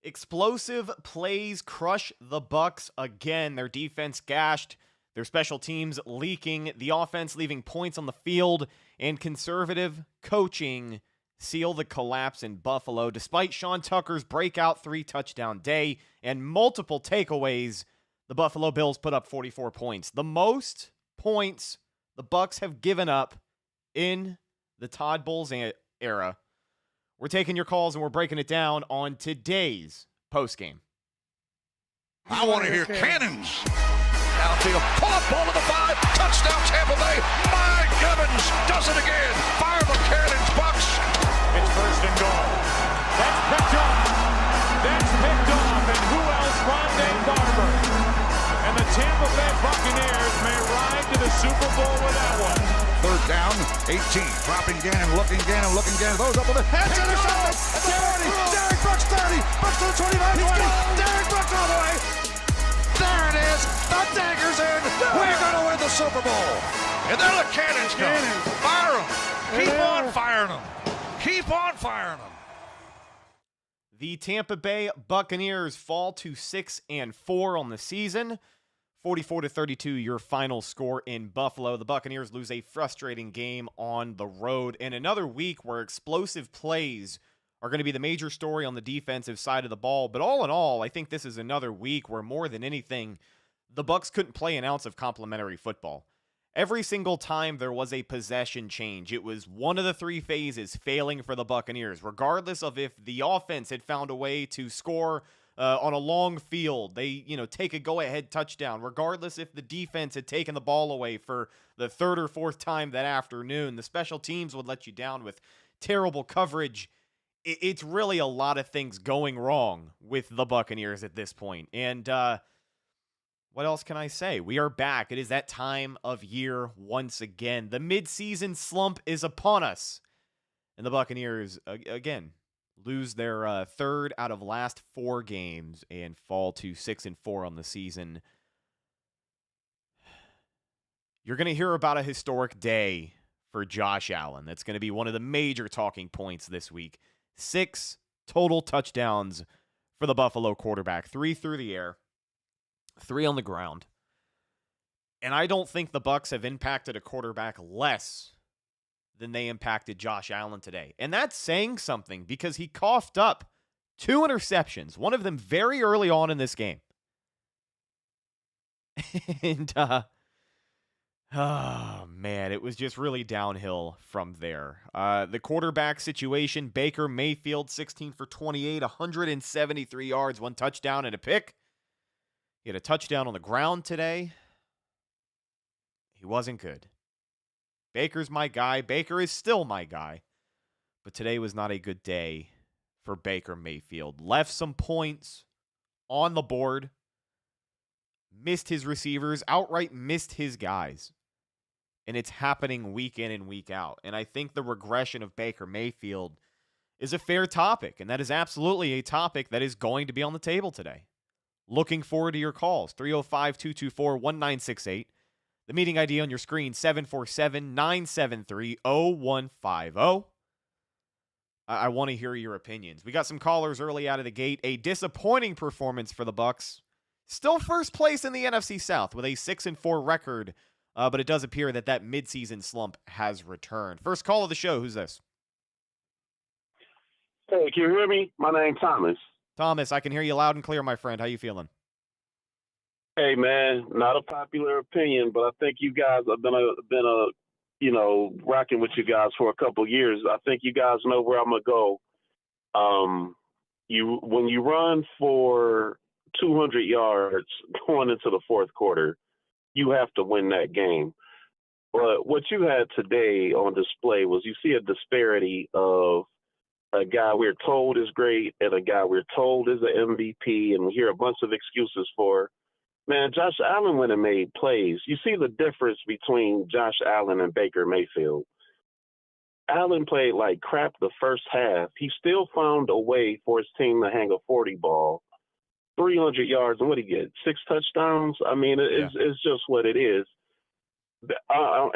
Explosive plays crush the Bucs again. Their defense gashed, their special teams leaking, the offense leaving points on the field, and conservative coaching seal the collapse in Buffalo. Despite Sean Tucker's breakout 3-touchdown day and multiple takeaways, the Buffalo Bills put up 44 points. The most points the Bucs have given up in the Todd Bowles era. We're taking your calls and we're breaking it down on today's postgame. I want to hear cannons. Downfield, pull up, ball to the 5, touchdown Tampa Bay. Mike Evans does it again. Fire the cannons, Bucs. It's first and goal. That's picked off. And who else? Rondé Barber. And the Tampa Bay Buccaneers may ride to the Super Bowl with that one. Third down, 18. Dropping Gannon, looking Gannon. Those up with the head. Intercepted. 30. Derek Brooks 30. Brooks to the 25. 20. Derek Brooks all the way. There it is. The dagger's in. We're going to win the Super Bowl. And then the cannons come. Fire them. Keep on firing them. Keep on firing them. The Tampa Bay Buccaneers fall to 6-4 on the season. 44-32, your final score in Buffalo. The Buccaneers lose a frustrating game on the road. And another week where explosive plays are going to be the major story on the defensive side of the ball. But all in all, I think this is another week where more than anything, the Bucs couldn't play an ounce of complimentary football. Every single time there was a possession change, it was one of the three phases failing for the Buccaneers, regardless of if the offense had found a way to score on a long field. They, take a go-ahead touchdown, regardless if the defense had taken the ball away for the third or fourth time that afternoon. The special teams would let you down with terrible coverage. It's really a lot of things going wrong with the Buccaneers at this point. And what else can I say? We are back. It is that time of year once again. The midseason slump is upon us. And the Buccaneers, again, lose their third out of last 4 games and fall to 6-4 on the season. You're going to hear about a historic day for Josh Allen. That's going to be one of the major talking points this week. 6 total touchdowns for the Buffalo quarterback. 3 through the air, 3 on the ground. And I don't think the Bucs have impacted a quarterback less than they impacted Josh Allen today. And that's saying something because he coughed up 2 interceptions, one of them very early on in this game. And, oh, man, it was just really downhill from there. The quarterback situation, Baker Mayfield, 16 for 28, 173 yards, 1 touchdown and a pick. He had a touchdown on the ground today. He wasn't good. Baker's my guy. Baker is still my guy. But today was not a good day for Baker Mayfield. Left some points on the board. Missed his receivers. Outright missed his guys. And it's happening week in and week out. And I think the regression of Baker Mayfield is a fair topic. And that is absolutely a topic that is going to be on the table today. Looking forward to your calls. 305-224-1968. The meeting ID on your screen, 747-973-0150. I want to hear your opinions. We got some callers early out of the gate. A disappointing performance for the Bucs. Still first place in the NFC South with a 6-4 record, but it does appear that midseason slump has returned. First call of the show. Who's this? Hey, can you hear me? My name's Thomas. Thomas, I can hear you loud and clear, my friend. How you feeling? Hey, man, not a popular opinion, but I think you guys have been rocking with you guys for a couple of years. I think you guys know where I'm gonna go. When you run for 200 yards going into the fourth quarter, you have to win that game. But what you had today on display was you see a disparity of a guy we're told is great and a guy we're told is an MVP, and we hear a bunch of excuses for. Man, Josh Allen went and made plays. You see the difference between Josh Allen and Baker Mayfield. Allen played like crap the first half. He still found a way for his team to hang a 40 ball, 300 yards, and what did he get? 6 touchdowns? I mean, it's just what it is. I'm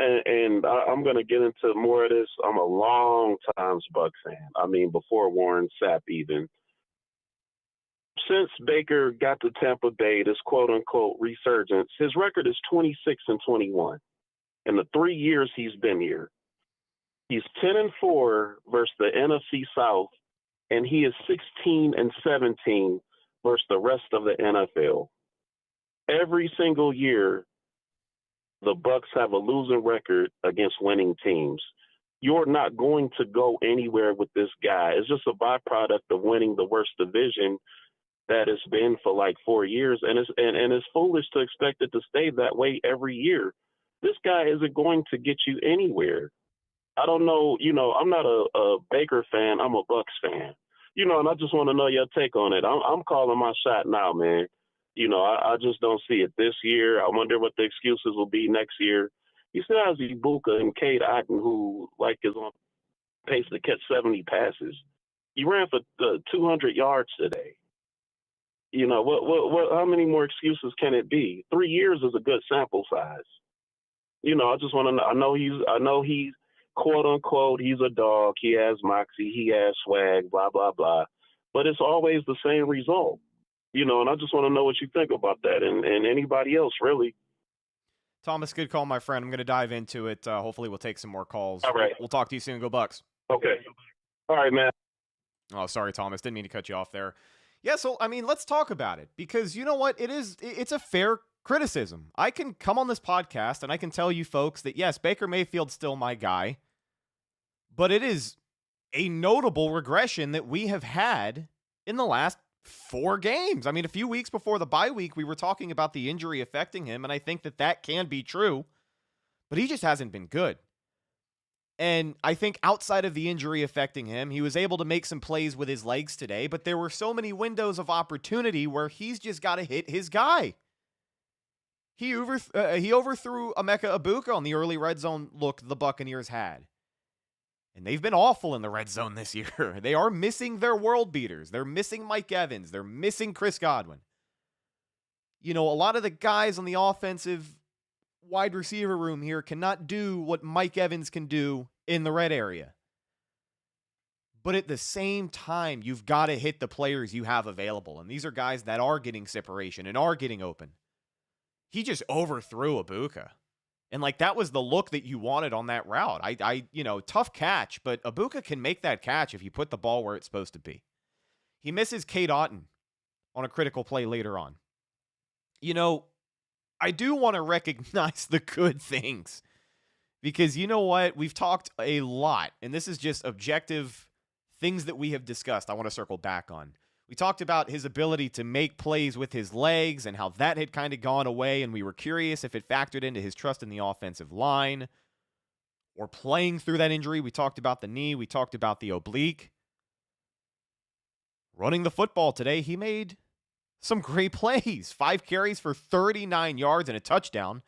going to get into more of this. I'm a long-time Bucs fan. I mean, before Warren Sapp even. Since Baker got to Tampa Bay, this quote-unquote resurgence, his record is 26-21 in the 3 years he's been here. He's 10-4 versus the NFC South, and he is 16-17 versus the rest of the NFL. Every single year, the Bucs have a losing record against winning teams. You're not going to go anywhere with this guy. It's just a byproduct of winning the worst division that it's been for like 4 years, and it's foolish to expect it to stay that way every year. This guy isn't going to get you anywhere. I don't know, I'm not a Baker fan. I'm a Bucs fan, and I just want to know your take on it. I'm calling my shot now, man. I just don't see it this year. I wonder what the excuses will be next year. He still has Ibuka and Cade Otton, who is on pace to catch 70 passes. He ran for 200 yards today. What? How many more excuses can it be? 3 years is a good sample size. I just want to know. I know he's quote unquote, he's a dog. He has moxie. He has swag. Blah blah blah. But it's always the same result. And I just want to know what you think about that, and anybody else really. Thomas, good call, my friend. I'm going to dive into it. Hopefully, we'll take some more calls. All right. We'll talk to you soon. Go Bucs. Okay. All right, man. Oh, sorry, Thomas. Didn't mean to cut you off there. Yeah, so, let's talk about it, because you know what? It's a fair criticism. I can come on this podcast and I can tell you folks that, yes, Baker Mayfield's still my guy, but it is a notable regression that we have had in the last 4 games. A few weeks before the bye week, we were talking about the injury affecting him, and I think that can be true, but he just hasn't been good. And I think outside of the injury affecting him, he was able to make some plays with his legs today, but there were so many windows of opportunity where he's just got to hit his guy. He overthrew Emeka Egbuka on the early red zone look the Buccaneers had. And they've been awful in the red zone this year. They are missing their world beaters. They're missing Mike Evans. They're missing Chris Godwin. A lot of the guys on the offensive wide receiver room here cannot do what Mike Evans can do in the red area. But at the same time, you've got to hit the players you have available. And these are guys that are getting separation and are getting open. He just overthrew Egbuka. And that was the look that you wanted on that route. Tough catch, but Egbuka can make that catch if you put the ball where it's supposed to be. He misses Cade Otton on a critical play later on. I do want to recognize the good things, because you know what? We've talked a lot, and this is just objective things that we have discussed. I want to circle back on. We talked about his ability to make plays with his legs and how that had kind of gone away, and we were curious if it factored into his trust in the offensive line or playing through that injury. We talked about the knee. We talked about the oblique. Running the football today, he made some great plays. 5 carries for 39 yards and a touchdown.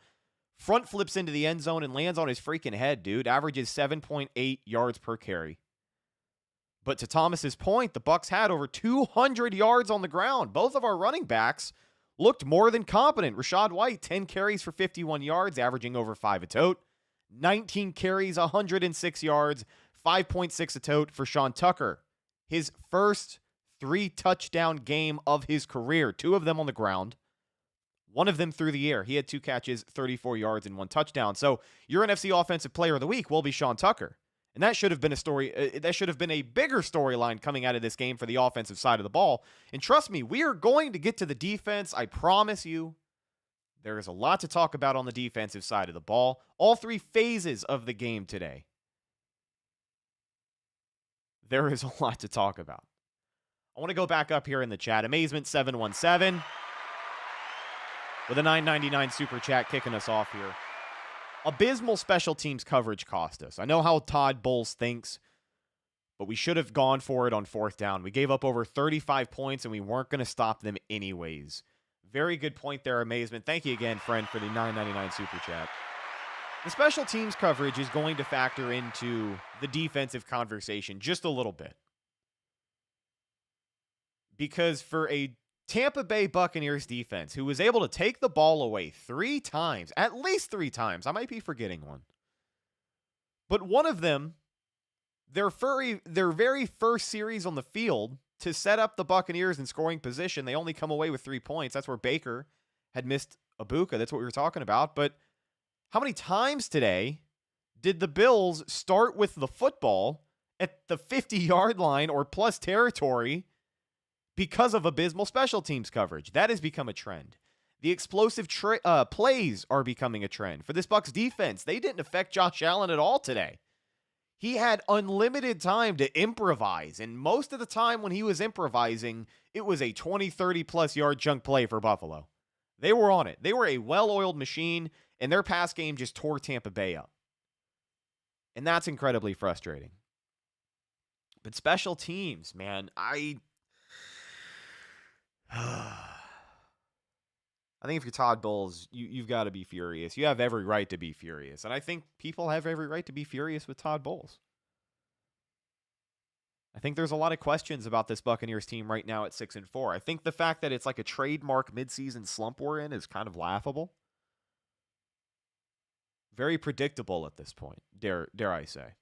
Front flips into the end zone and lands on his freaking head, dude. Averages 7.8 yards per carry. But to Thomas's point, the Bucs had over 200 yards on the ground. Both of our running backs looked more than competent. Rachaad White, 10 carries for 51 yards, averaging over 5 a tote. 19 carries, 106 yards, 5.6 a tote for Sean Tucker. His first 3 touchdown game of his career, 2 of them on the ground, 1 of them through the air. He had 2 catches, 34 yards, and 1 touchdown. So your NFC Offensive Player of the Week will be Sean Tucker. And that should have been a bigger storyline coming out of this game for the offensive side of the ball. And trust me, we are going to get to the defense. I promise you, there is a lot to talk about on the defensive side of the ball. All 3 phases of the game today. There is a lot to talk about. I want to go back up here in the chat. Amazement 717 with a $9.99 super chat kicking us off here. Abysmal special teams coverage cost us. I know how Todd Bowles thinks, but we should have gone for it on 4th down. We gave up over 35 points, and we weren't going to stop them anyways. Very good point there, Amazement. Thank you again, friend, for the $9.99 super chat. The special teams coverage is going to factor into the defensive conversation just a little bit. Because for a Tampa Bay Buccaneers defense, who was able to take the ball away 3 times, at least 3 times. I might be forgetting one. But one of them, their very first series on the field, to set up the Buccaneers in scoring position. They only come away with 3 points. That's where Baker had missed Ibuka. That's what we were talking about. But how many times today did the Bills start with the football at the 50-yard line or plus territory because of abysmal special teams coverage? That has become a trend. The explosive plays are becoming a trend. For this Bucs defense, they didn't affect Josh Allen at all today. He had unlimited time to improvise, and most of the time when he was improvising, it was a 20, 30-plus yard chunk play for Buffalo. They were on it. They were a well-oiled machine, and their pass game just tore Tampa Bay up. And that's incredibly frustrating. But special teams, man, I think if you're Todd Bowles, you've got to be furious. You have every right to be furious. And I think people have every right to be furious with Todd Bowles. I think there's a lot of questions about this Buccaneers team right now at 6-4. I think the fact that it's like a trademark midseason slump we're in is kind of laughable. Very predictable at this point, dare I say.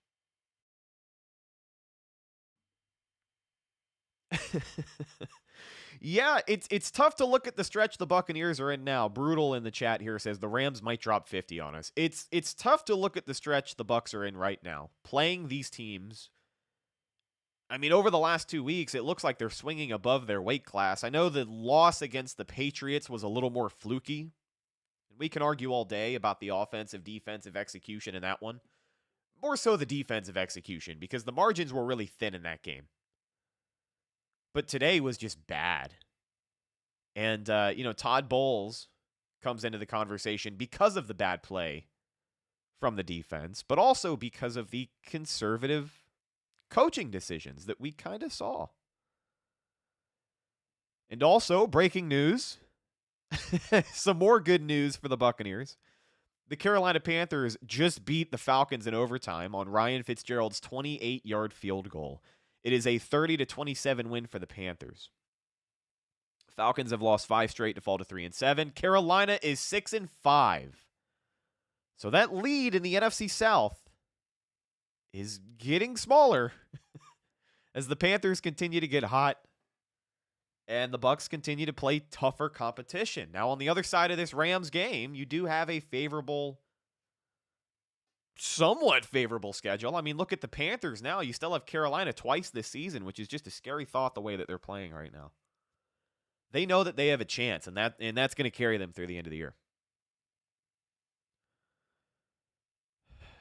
Yeah, it's tough to look at the stretch the Buccaneers are in now. Brutal in the chat here says the Rams might drop 50 on us. It's tough to look at the stretch the Bucs are in right now. Playing these teams, I mean, over the last 2 weeks, it looks like they're swinging above their weight class. I know the loss against the Patriots was a little more fluky. We can argue all day about the defensive execution in that one. More so the defensive execution, because the margins were really thin in that game. But today was just bad. And, Todd Bowles comes into the conversation because of the bad play from the defense, but also because of the conservative coaching decisions that we kind of saw. And also, breaking news, some more good news for the Buccaneers. The Carolina Panthers just beat the Falcons in overtime on Ryan Fitzgerald's 28-yard field goal. It is a 30-27 win for the Panthers. Falcons have lost 5 straight to fall to 3-7. Carolina is 6-5. So that lead in the NFC South is getting smaller as the Panthers continue to get hot and the Bucs continue to play tougher competition. Now, on the other side of this Rams game, you do have a somewhat favorable schedule. I mean, look at the Panthers now. You still have Carolina twice this season, which is just a scary thought the way that they're playing right now. They know that they have a chance, and that's going to carry them through the end of the year.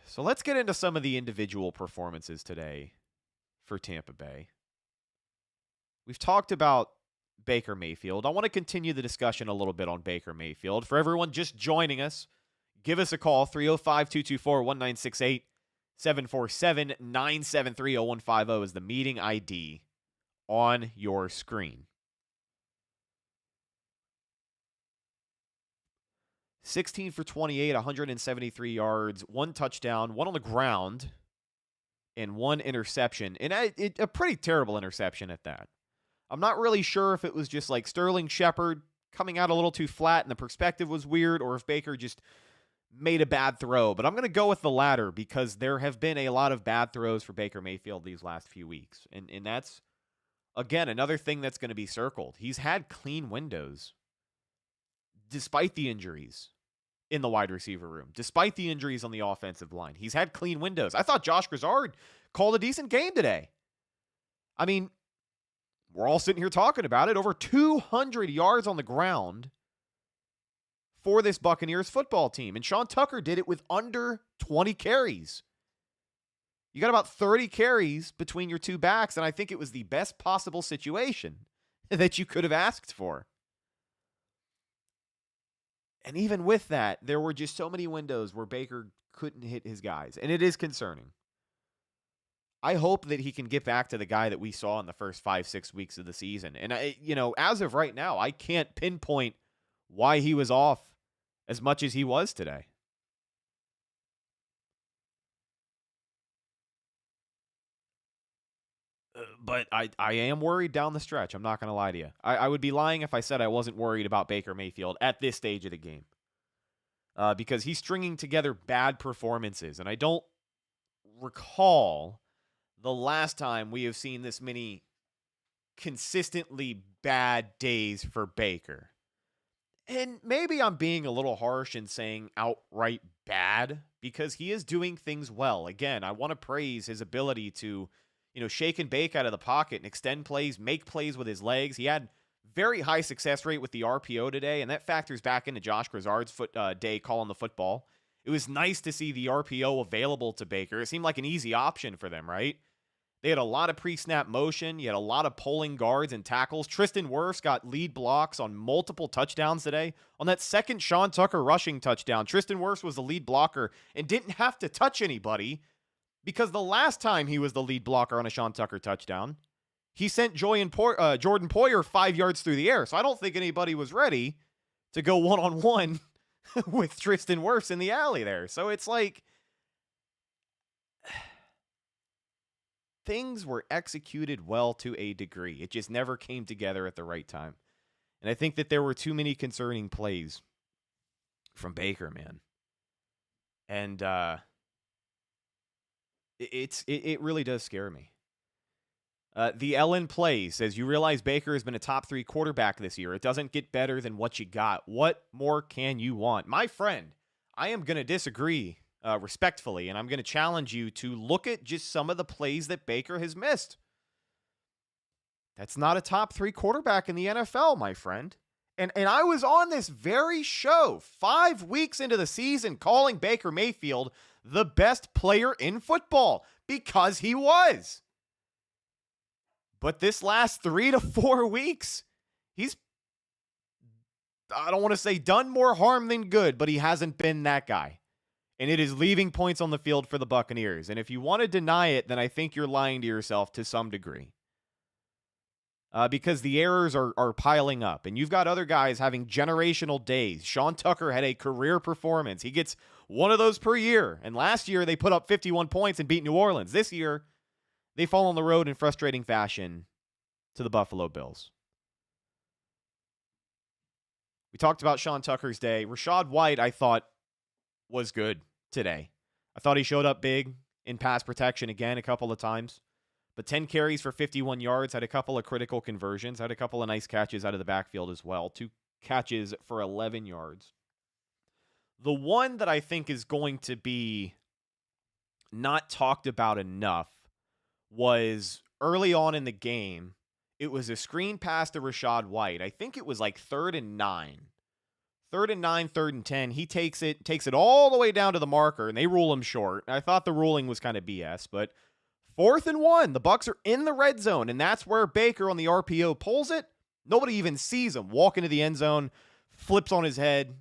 So let's get into some of the individual performances today for Tampa Bay. We've talked about Baker Mayfield. I want to continue the discussion a little bit on Baker Mayfield. For everyone just joining us, give us a call, 305-224-1968, 747-973-0150 is the meeting ID on your screen. 16 for 28, 173 yards, 1 touchdown, 1 on the ground, and 1 interception. And a pretty terrible interception at that. I'm not really sure if it was just like Sterling Shepard coming out a little too flat and the perspective was weird, or if Baker just made a bad throw. But I'm going to go with the latter because there have been a lot of bad throws for Baker Mayfield these last few weeks. And that's, again, another thing that's going to be circled. He's had clean windows despite the injuries in the wide receiver room, despite the injuries on the offensive line. He's had clean windows. I thought Josh Grizzard called a decent game today. I mean, we're all sitting here talking about it. Over 200 yards on the ground for this Buccaneers football team. And Sean Tucker did it with under 20 carries. You got about 30 carries between your two backs, and I think it was the best possible situation that you could have asked for. And even with that, there were just so many windows where Baker couldn't hit his guys. And it is concerning. I hope that he can get back to the guy that we saw in the first 5-6 weeks of the season. And, as of right now, I can't pinpoint why he was off as much as he was today. But I am worried down the stretch. I'm not going to lie to you. I would be lying if I said I wasn't worried about Baker Mayfield at this stage of the game. Because he's stringing together bad performances. And I don't recall the last time we have seen this many consistently bad days for Baker. And maybe I'm being a little harsh in saying outright bad because he is doing things well. Again, I want to praise his ability to, shake and bake out of the pocket and extend plays, make plays with his legs. He had very high success rate with the RPO today, and that factors back into Josh Grizzard's day calling the football. It was nice to see the RPO available to Baker. It seemed like an easy option for them, right? They had a lot of pre-snap motion. You had a lot of pulling guards and tackles. Tristan Wirfs got lead blocks on multiple touchdowns today. On that second Sean Tucker rushing touchdown, Tristan Wirfs was the lead blocker and didn't have to touch anybody because the last time he was the lead blocker on a Sean Tucker touchdown, he sent Jordan Poyer 5 yards through the air. So I don't think anybody was ready to go one-on-one with Tristan Wirfs in the alley there. So it's like things were executed well to a degree. It just never came together at the right time. And I think that there were too many concerning plays from Baker, man. And it really does scare me. The Ellen Play says, you realize Baker has been a top 3 quarterback this year. It doesn't get better than what you got. What more can you want? My friend, I am going to disagree respectfully, and I'm going to challenge you to look at just some of the plays that Baker has missed. That's not a top 3 quarterback in the NFL, my friend. And I was on this very show 5 weeks into the season calling Baker Mayfield the best player in football because he was. But this last 3 to 4 weeks, he's, I don't want to say done more harm than good, but he hasn't been that guy. And it is leaving points on the field for the Buccaneers. And if you want to deny it, then I think you're lying to yourself to some degree. Because the errors are piling up. And you've got other guys having generational days. Sean Tucker had a career performance. He gets one of those per year. And last year, they put up 51 points and beat New Orleans. This year, they fall on the road in frustrating fashion to the Buffalo Bills. We talked about Sean Tucker's day. Rachaad White, I thought, was good today. I thought he showed up big in pass protection again a couple of times. But 10 carries for 51 yards, had a couple of critical conversions, had a couple of nice catches out of the backfield as well. 2 catches for 11 yards. The one that I think is going to be not talked about enough was early on in the game. It was a screen pass to Rachaad White. I think it was like 3rd and 9. 3rd and 9, 3rd and 10. He takes it all the way down to the marker, and they rule him short. I thought the ruling was kind of BS, but 4th and 1. The Bucs are in the red zone, and that's where Baker on the RPO pulls it. Nobody even sees him walk into the end zone, flips on his head.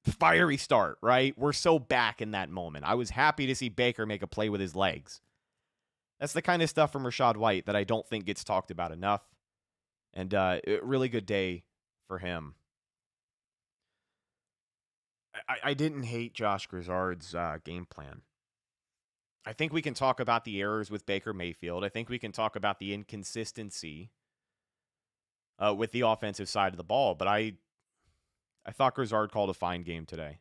Fiery start, right? We're so back in that moment. I was happy to see Baker make a play with his legs. That's the kind of stuff from Rachaad White that I don't think gets talked about enough. And a really good day for him. I didn't hate Josh Grizzard's game plan. I think we can talk about the errors with Baker Mayfield. I think we can talk about the inconsistency with the offensive side of the ball. But I thought Grizzard called a fine game today.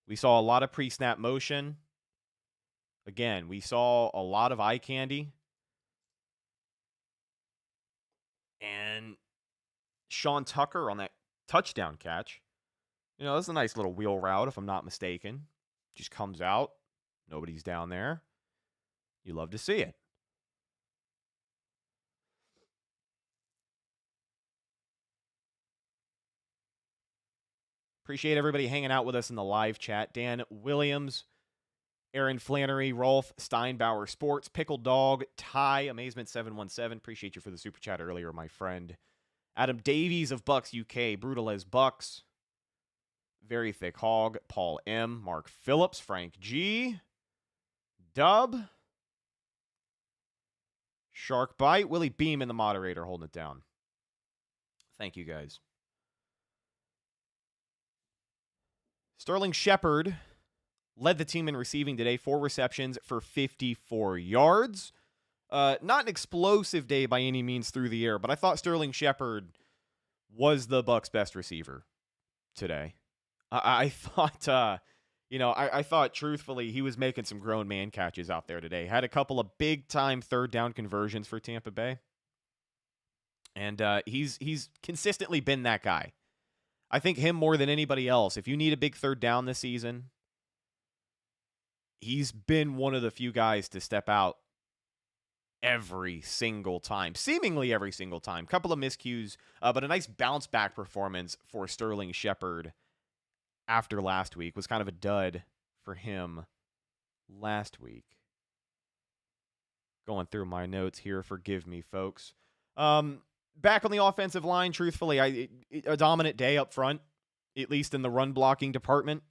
We saw a lot of pre-snap motion. Again, we saw a lot of eye candy. And Sean Tucker on that touchdown catch. That's a nice little wheel route, if I'm not mistaken. Just comes out. Nobody's down there. You love to see it. Appreciate everybody hanging out with us in the live chat. Dan Williams, Aaron Flannery, Rolf Steinbauer Sports, Pickle Dog, Ty, Amazement 717. Appreciate you for the super chat earlier, my friend. Adam Davies of Bucs UK, Brutal as Bucs. Very Thick Hog, Paul M, Mark Phillips, Frank G, Dub, Shark Bite, Willie Beam and the moderator holding it down. Thank you, guys. Sterling Shepard led the team in receiving today, 4 receptions for 54 yards. Not an explosive day by any means through the air, but I thought Sterling Shepard was the Bucs' best receiver today. I thought, I thought truthfully he was making some grown man catches out there today. Had a couple of big-time 3rd down conversions for Tampa Bay. And he's consistently been that guy. I think him more than anybody else. If you need a big third down this season, he's been one of the few guys to step out every single time, seemingly every single time. Couple of miscues, but a nice bounce back performance for Sterling Shepard after last week. Was kind of a dud for him last week. Going through my notes here, forgive me, folks. Back on the offensive line, truthfully, a dominant day up front, at least in the run blocking department.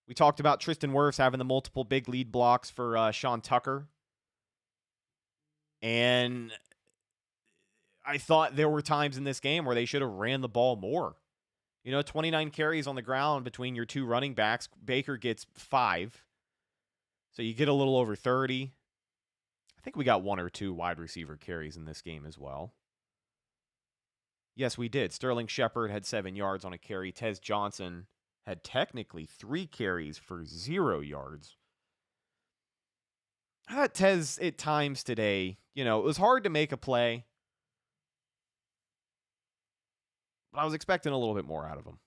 We talked about Tristan Wirfs having the multiple big lead blocks for Sean Tucker. And I thought there were times in this game where they should have ran the ball more. 29 carries on the ground between your two running backs. Baker gets 5. So you get a little over 30. I think we got 1 or 2 wide receiver carries in this game as well. Yes, we did. Sterling Shepard had 7 yards on a carry. Tez Johnson had technically 3 carries for 0 yards. I thought Tez at times today, it was hard to make a play. But I was expecting a little bit more out of him.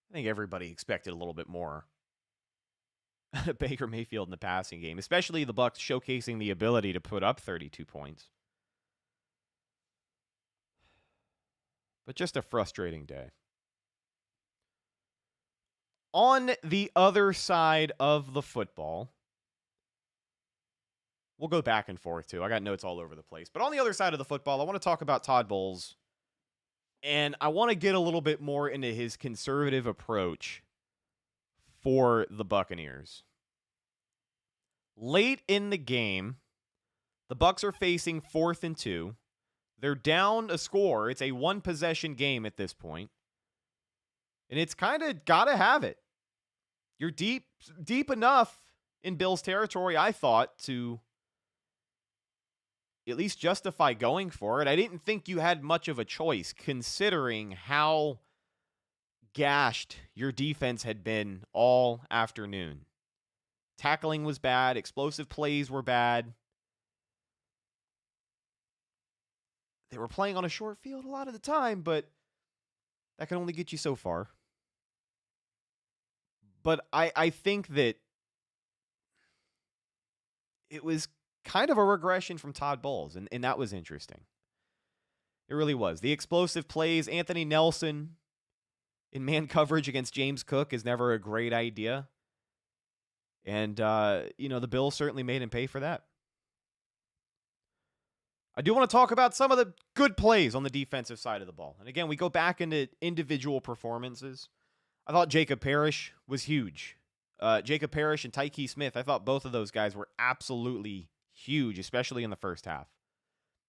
I think everybody expected a little bit more out of Baker Mayfield in the passing game, especially the Bucs showcasing the ability to put up 32 points. But just a frustrating day. On the other side of the football, we'll go back and forth too. I got notes all over the place. But on the other side of the football, I want to talk about Todd Bowles. And I want to get a little bit more into his conservative approach for the Buccaneers. Late in the game, the Bucs are facing 4th and 2. They're down a score. It's a 1-possession game at this point. And it's kind of got to have it. You're deep enough in Bill's territory, I thought, to at least justify going for it. I didn't think you had much of a choice, considering how gashed your defense had been all afternoon. Tackling was bad. Explosive plays were bad. They were playing on a short field a lot of the time, but that can only get you so far. But I think that it was kind of a regression from Todd Bowles, and that was interesting. It really was. The explosive plays, Anthony Nelson in man coverage against James Cook is never a great idea. And, the Bills certainly made him pay for that. I do want to talk about some of the good plays on the defensive side of the ball. And again, we go back into individual performances. I thought Jacob Parrish was huge. Jacob Parrish and Tyke Smith, I thought both of those guys were absolutely huge, especially in the first half.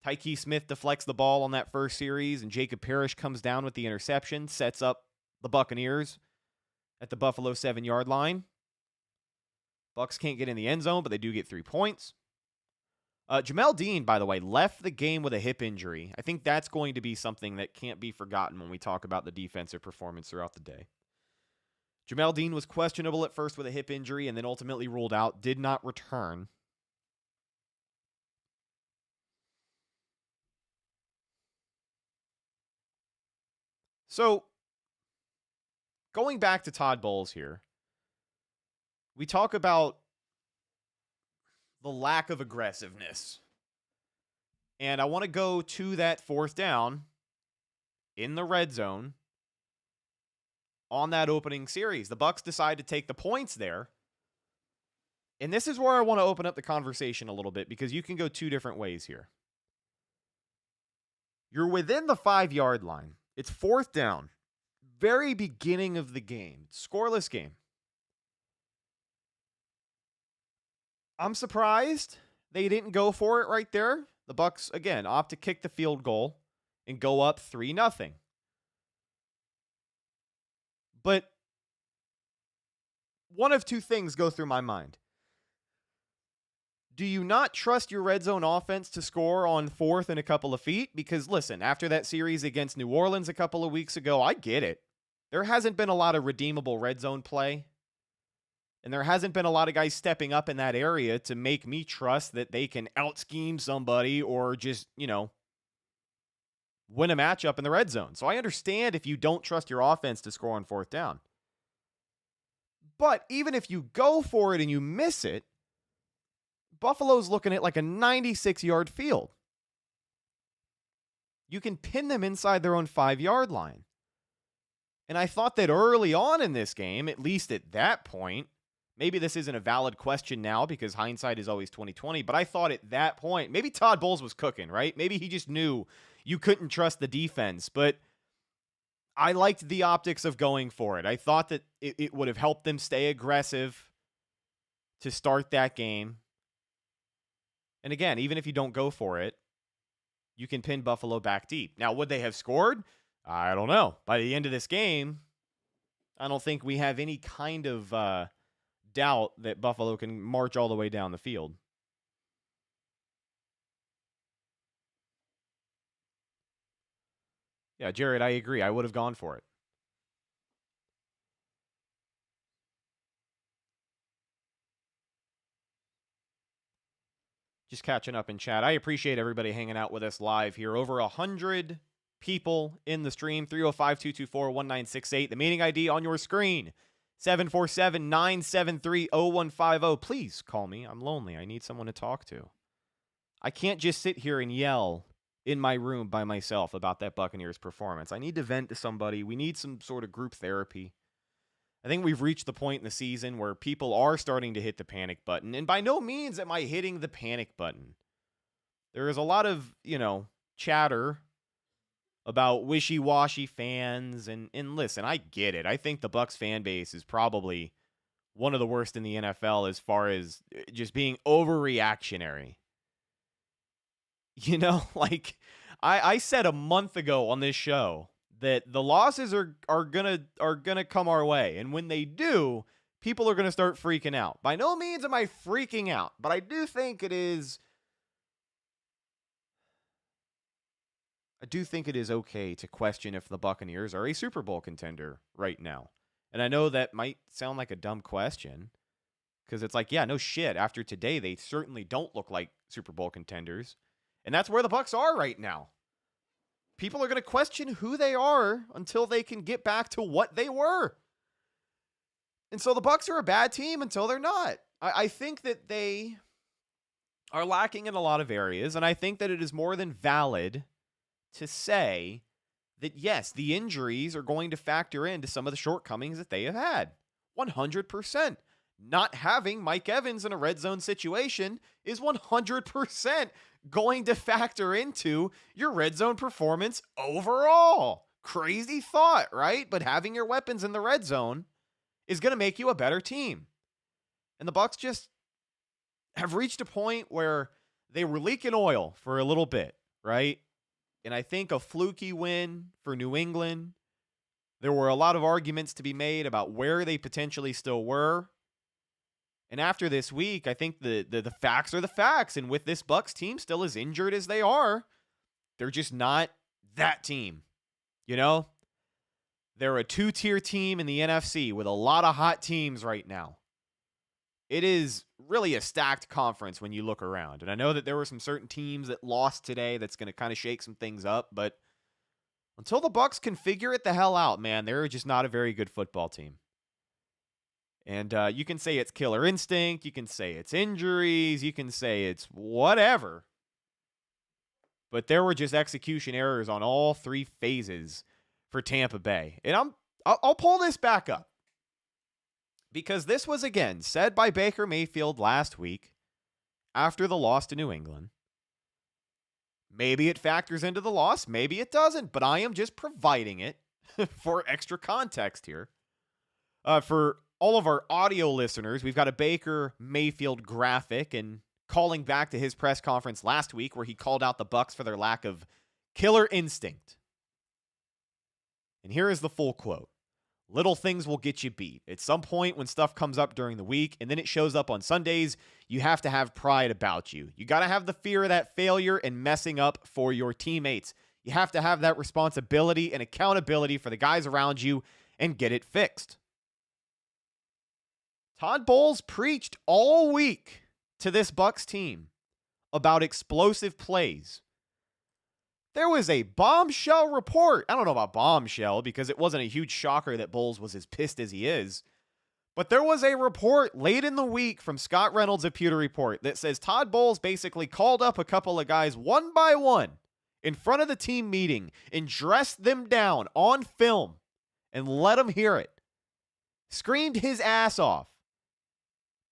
Tyke Smith deflects the ball on that first series, and Jacob Parrish comes down with the interception, sets up the Buccaneers at the Buffalo 7-yard line. Bucs can't get in the end zone, but they do get 3 points. Jamel Dean, by the way, left the game with a hip injury. I think that's going to be something that can't be forgotten when we talk about the defensive performance throughout the day. Jamel Dean was questionable at first with a hip injury and then ultimately ruled out, did not return. So, going back to Todd Bowles here, we talk about the lack of aggressiveness. And I want to go to that 4th down in the red zone on that opening series. The Bucs decide to take the points there. And this is where I want to open up the conversation a little bit, because you can go 2 different ways here. You're within the 5-yard line. It's 4th down. Very beginning of the game. Scoreless game. I'm surprised they didn't go for it right there. The Bucs, again, opt to kick the field goal and go up 3-0. But one of 2 things go through my mind. Do you not trust your red zone offense to score on 4th and a couple of feet? Because listen, after that series against New Orleans a couple of weeks ago, I get it. There hasn't been a lot of redeemable red zone play And there hasn't been a lot of guys stepping up in that area to make me trust that they can out-scheme somebody or just, win a matchup in the red zone. So I understand if you don't trust your offense to score on fourth down. But even if you go for it and you miss it, Buffalo's looking at like a 96-yard field. You can pin them inside their own 5-yard line. And I thought that early on in this game, at least at that point, maybe this isn't a valid question now because hindsight is always 20/20, but I thought at that point, maybe Todd Bowles was cooking, right? Maybe he just knew you couldn't trust the defense, but I liked the optics of going for it. I thought that it would have helped them stay aggressive to start that game. And again, even if you don't go for it, you can pin Buffalo back deep. Now, would they have scored? I don't know. By the end of this game, I don't think we have any kind of doubt that Buffalo can march all the way down the field. Yeah, Jared, I agree. I would have gone for it. Just catching up in chat. I appreciate everybody hanging out with us live here. Over 100 people in the stream. 305-224-1968. The meeting ID on your screen. 747-973-0150. Please call me. I'm lonely. I need someone to talk to. I can't just sit here and yell in my room by myself about that Buccaneers performance. I need to vent to somebody. We need some sort of group therapy. I think we've reached the point in the season where people are starting to hit the panic button. And by no means am I hitting the panic button. There is a lot of, chatter about wishy-washy fans. And listen, I get it. I think the Bucs fan base is probably one of the worst in the NFL as far as just being overreactionary. I said a month ago on this show that the losses are gonna come our way, and when they do, people are gonna start freaking out. By no means am I freaking out, but I do think it is. I do think it is okay to question if the Buccaneers are a Super Bowl contender right now, and I know that might sound like a dumb question, because it's like, yeah, no shit. After today, they certainly don't look like Super Bowl contenders, and that's where the Bucs are right now. People are going to question who they are until they can get back to what they were. And so the Bucs are a bad team until they're not. I think that they are lacking in a lot of areas, and I think that it is more than valid to say that, yes, the injuries are going to factor into some of the shortcomings that they have had. 100%. Not having Mike Evans in a red zone situation is 100% going to factor into your red zone performance overall. Crazy thought, right? But having your weapons in the red zone is going to make you a better team. And the Bucs just have reached a point where they were leaking oil for a little bit, right? And I think a fluky win for New England. There were a lot of arguments to be made about where they potentially still were. And after this week, I think the facts are the facts. And with this Bucs team still as injured as they are, they're just not that team. They're a 2-tier team in the NFC with a lot of hot teams right now. It is really a stacked conference when you look around. And I know that there were some certain teams that lost today that's going to kind of shake some things up. But until the Bucs can figure it the hell out, man, they're just not a very good football team. And you can say it's killer instinct. You can say it's injuries. You can say it's whatever. But there were just execution errors on all three phases for Tampa Bay. And I'll pull this back up. Because this was, again, said by Baker Mayfield last week after the loss to New England. Maybe it factors into the loss. Maybe it doesn't. But I am just providing it for extra context here. For all of our audio listeners, we've got a Baker Mayfield graphic and calling back to his press conference last week where he called out the Bucs for their lack of killer instinct. And here is the full quote. Little things will get you beat. At some point when stuff comes up during the week and then it shows up on Sundays, you have to have pride about you. You got to have the fear of that failure and messing up for your teammates. You have to have that responsibility and accountability for the guys around you and get it fixed. Todd Bowles preached all week to this Bucs team about explosive plays. There was a bombshell report. I don't know about bombshell because it wasn't a huge shocker that Bowles was as pissed as he is. But there was a report late in the week from Scott Reynolds at Pewter Report that says Todd Bowles basically called up a couple of guys one by one in front of the team meeting and dressed them down on film and let them hear it. Screamed his ass off.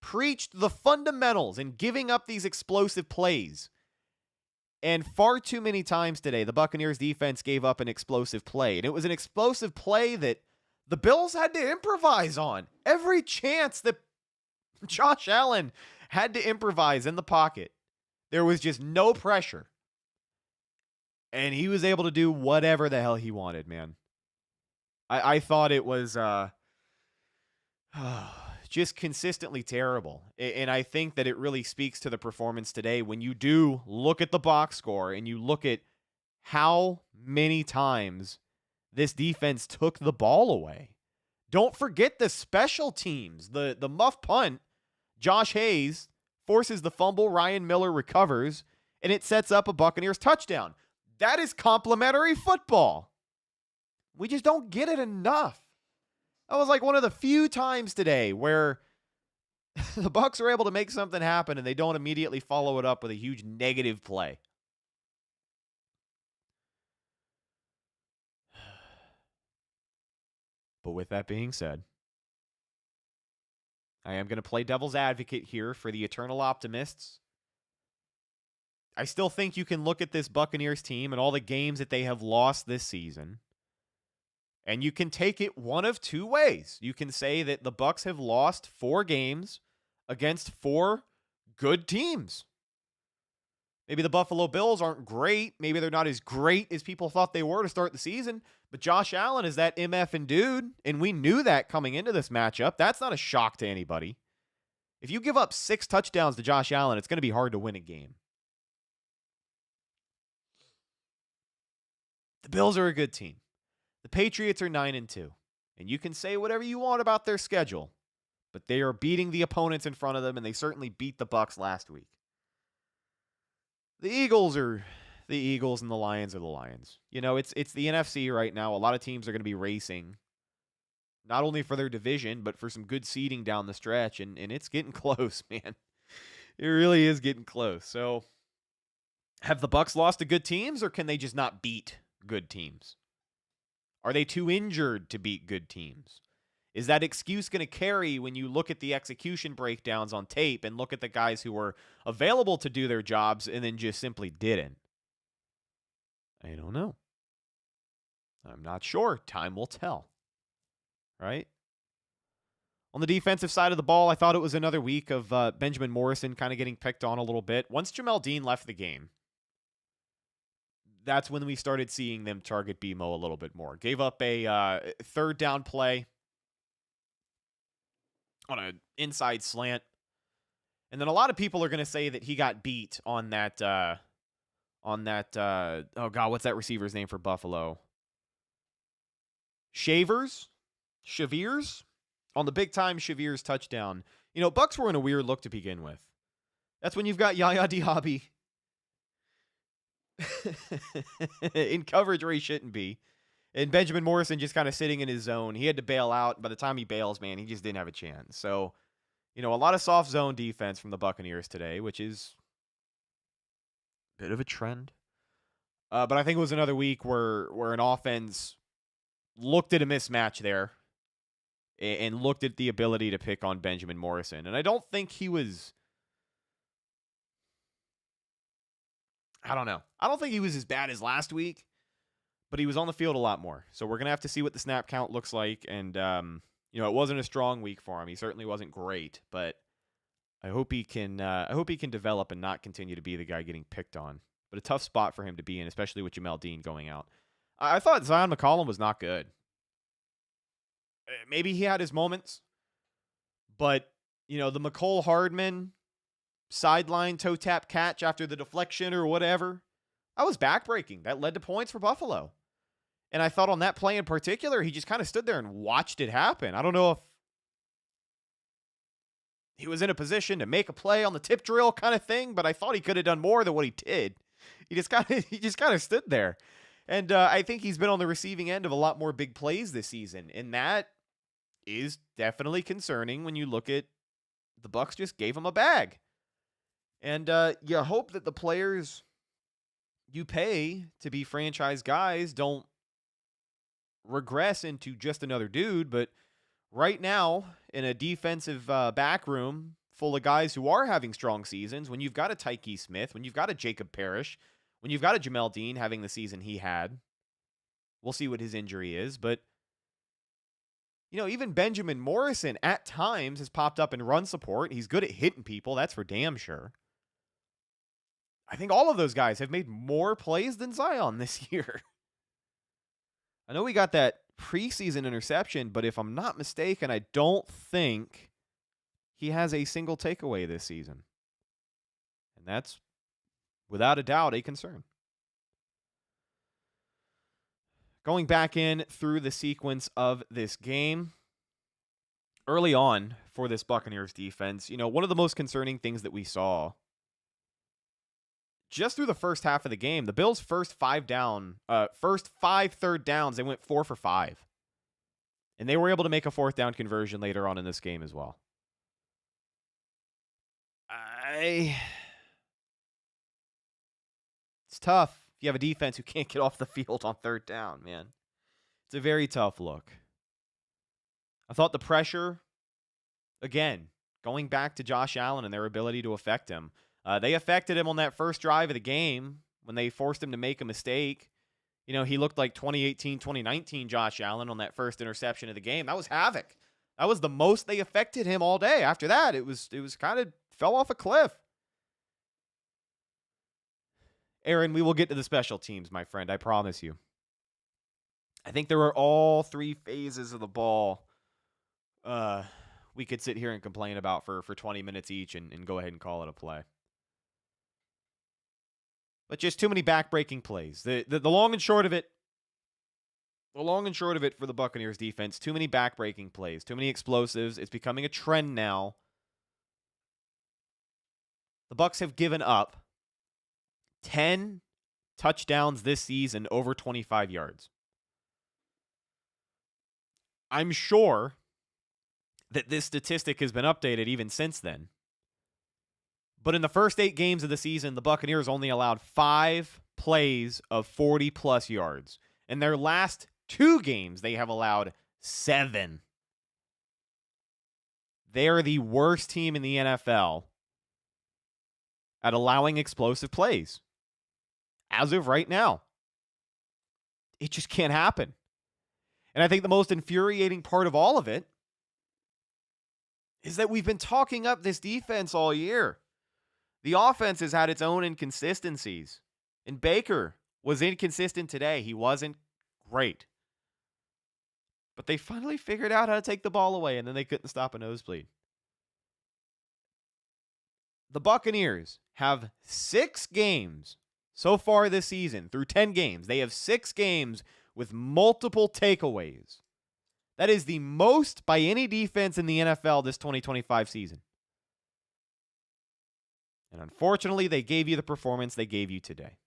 Preached the fundamentals in giving up these explosive plays. And far too many times today, the Buccaneers defense gave up an explosive play. And it was an explosive play that the Bills had to improvise on. Every chance that Josh Allen had to improvise in the pocket, there was just no pressure. And he was able to do whatever the hell he wanted, man. I thought it was just consistently terrible. And I think that it really speaks to the performance today when you do look at the box score and you look at how many times this defense took the ball away. Don't forget the special teams. The muff punt, Josh Hayes forces the fumble, Ryan Miller recovers, and it sets up a Buccaneers touchdown. That is complimentary football. We just don't get it enough. That was like one of the few times today where the Bucs are able to make something happen and they don't immediately follow it up with a huge negative play. But with that being said, I am going to play devil's advocate here for the eternal optimists. I still think you can look at this Buccaneers team and all the games that they have lost this season, and you can take it one of two ways. You can say that the Bucs have lost 4 games against 4 good teams. Maybe the Buffalo Bills aren't great. Maybe they're not as great as people thought they were to start the season. But Josh Allen is that MFing dude, and we knew that coming into this matchup. That's not a shock to anybody. If you give up 6 touchdowns to Josh Allen, it's going to be hard to win a game. The Bills are a good team. The Patriots are 9-2. And you can say whatever you want about their schedule, but they are beating the opponents in front of them, and they certainly beat the Bucs last week. The Eagles are the Eagles, and the Lions are the Lions. You know, it's the NFC right now. A lot of teams are going to be racing, not only for their division, but for some good seeding down the stretch, and it's getting close, man. It really is getting close. So, have the Bucs lost to good teams, or can they just not beat good teams? Are they too injured to beat good teams? Is that excuse going to carry when you look at the execution breakdowns on tape and look at the guys who were available to do their jobs and then just simply didn't? I don't know. I'm not sure. Time will tell. Right? On the defensive side of the ball, I thought it was another week of Benjamin Morrison kind of getting picked on a little bit. Once Jamel Dean left the game, that's when we started seeing them target BMO a little bit more. Gave up a third down play on an inside slant. And then a lot of people are going to say that he got beat on that, oh God, what's that receiver's name for Buffalo? Shavers? On the big-time Shavers touchdown. You know, Bucs were in a weird look to begin with. That's when you've got Yaya Diaby in coverage where he shouldn't be. And Benjamin Morrison just kind of sitting in his zone. He had to bail out. By the time he bails, man, he just didn't have a chance. So, you know, a lot of soft zone defense from the Buccaneers today, which is a bit of a trend. But I think it was another week where an offense looked at a mismatch there and looked at the ability to pick on Benjamin Morrison. And I don't think he was... I don't know. I don't think he was as bad as last week, but he was on the field a lot more. So we're going to have to see what the snap count looks like. And, you know, it wasn't a strong week for him. He certainly wasn't great, but I hope he can develop and not continue to be the guy getting picked on. But a tough spot for him to be in, especially with Jamel Dean going out. I thought Zion McCollum was not good. Maybe he had his moments, but, you know, the McCole Hardman sideline toe tap catch after the deflection or whatever, that was backbreaking. That led to points for Buffalo. And I thought on that play in particular, he just kind of stood there and watched it happen. I don't know if he was in a position to make a play on the tip drill kind of thing, but I thought he could have done more than what he did. He just kind of stood there. And I think he's been on the receiving end of a lot more big plays this season, and that is definitely concerning when you look at the Bucs just gave him a bag. And you hope that the players you pay to be franchise guys don't regress into just another dude, but right now, in a defensive back room full of guys who are having strong seasons, when you've got a Tyke Smith, when you've got a Jacob Parrish, when you've got a Jamel Dean having the season he had, we'll see what his injury is, but even Benjamin Morrison at times has popped up in run support. He's good at hitting people, that's for damn sure. I think all of those guys have made more plays than Zion this year. I know we got that preseason interception, but if I'm not mistaken, I don't think he has a single takeaway this season. And that's, without a doubt, a concern. Going back in through the sequence of this game, early on for this Buccaneers defense, one of the most concerning things that we saw just through the first half of the game, the Bills' first five third downs, they went 4 for 5. And they were able to make a fourth down conversion later on in this game as well. It's tough if you have a defense who can't get off the field on third down, man. It's a very tough look. I thought the pressure, again, going back to Josh Allen and their ability to affect him, they affected him on that first drive of the game when they forced him to make a mistake. He looked like 2018, 2019 Josh Allen on that first interception of the game. That was havoc. That was the most they affected him all day. After that, it was kind of fell off a cliff. Aaron, we will get to the special teams, my friend. I promise you. I think there were all three phases of the ball we could sit here and complain about for 20 minutes each and go ahead and call it a play. But just too many back-breaking plays. The long and short of it, for the Buccaneers defense, too many back-breaking plays, too many explosives. It's becoming a trend now. The Bucs have given up 10 touchdowns this season over 25 yards. I'm sure that this statistic has been updated even since then. But in the first 8 games of the season, the Buccaneers only allowed 5 plays of 40-plus yards. In their last 2 games, they have allowed 7. They are the worst team in the NFL at allowing explosive plays. As of right now. It just can't happen. And I think the most infuriating part of all of it is that we've been talking up this defense all year. The offense has had its own inconsistencies. And Baker was inconsistent today. He wasn't great. But they finally figured out how to take the ball away, and then they couldn't stop a nosebleed. The Buccaneers have 6 games so far this season, through 10 games. They have 6 games with multiple takeaways. That is the most by any defense in the NFL this 2025 season. And unfortunately, they gave you the performance they gave you today.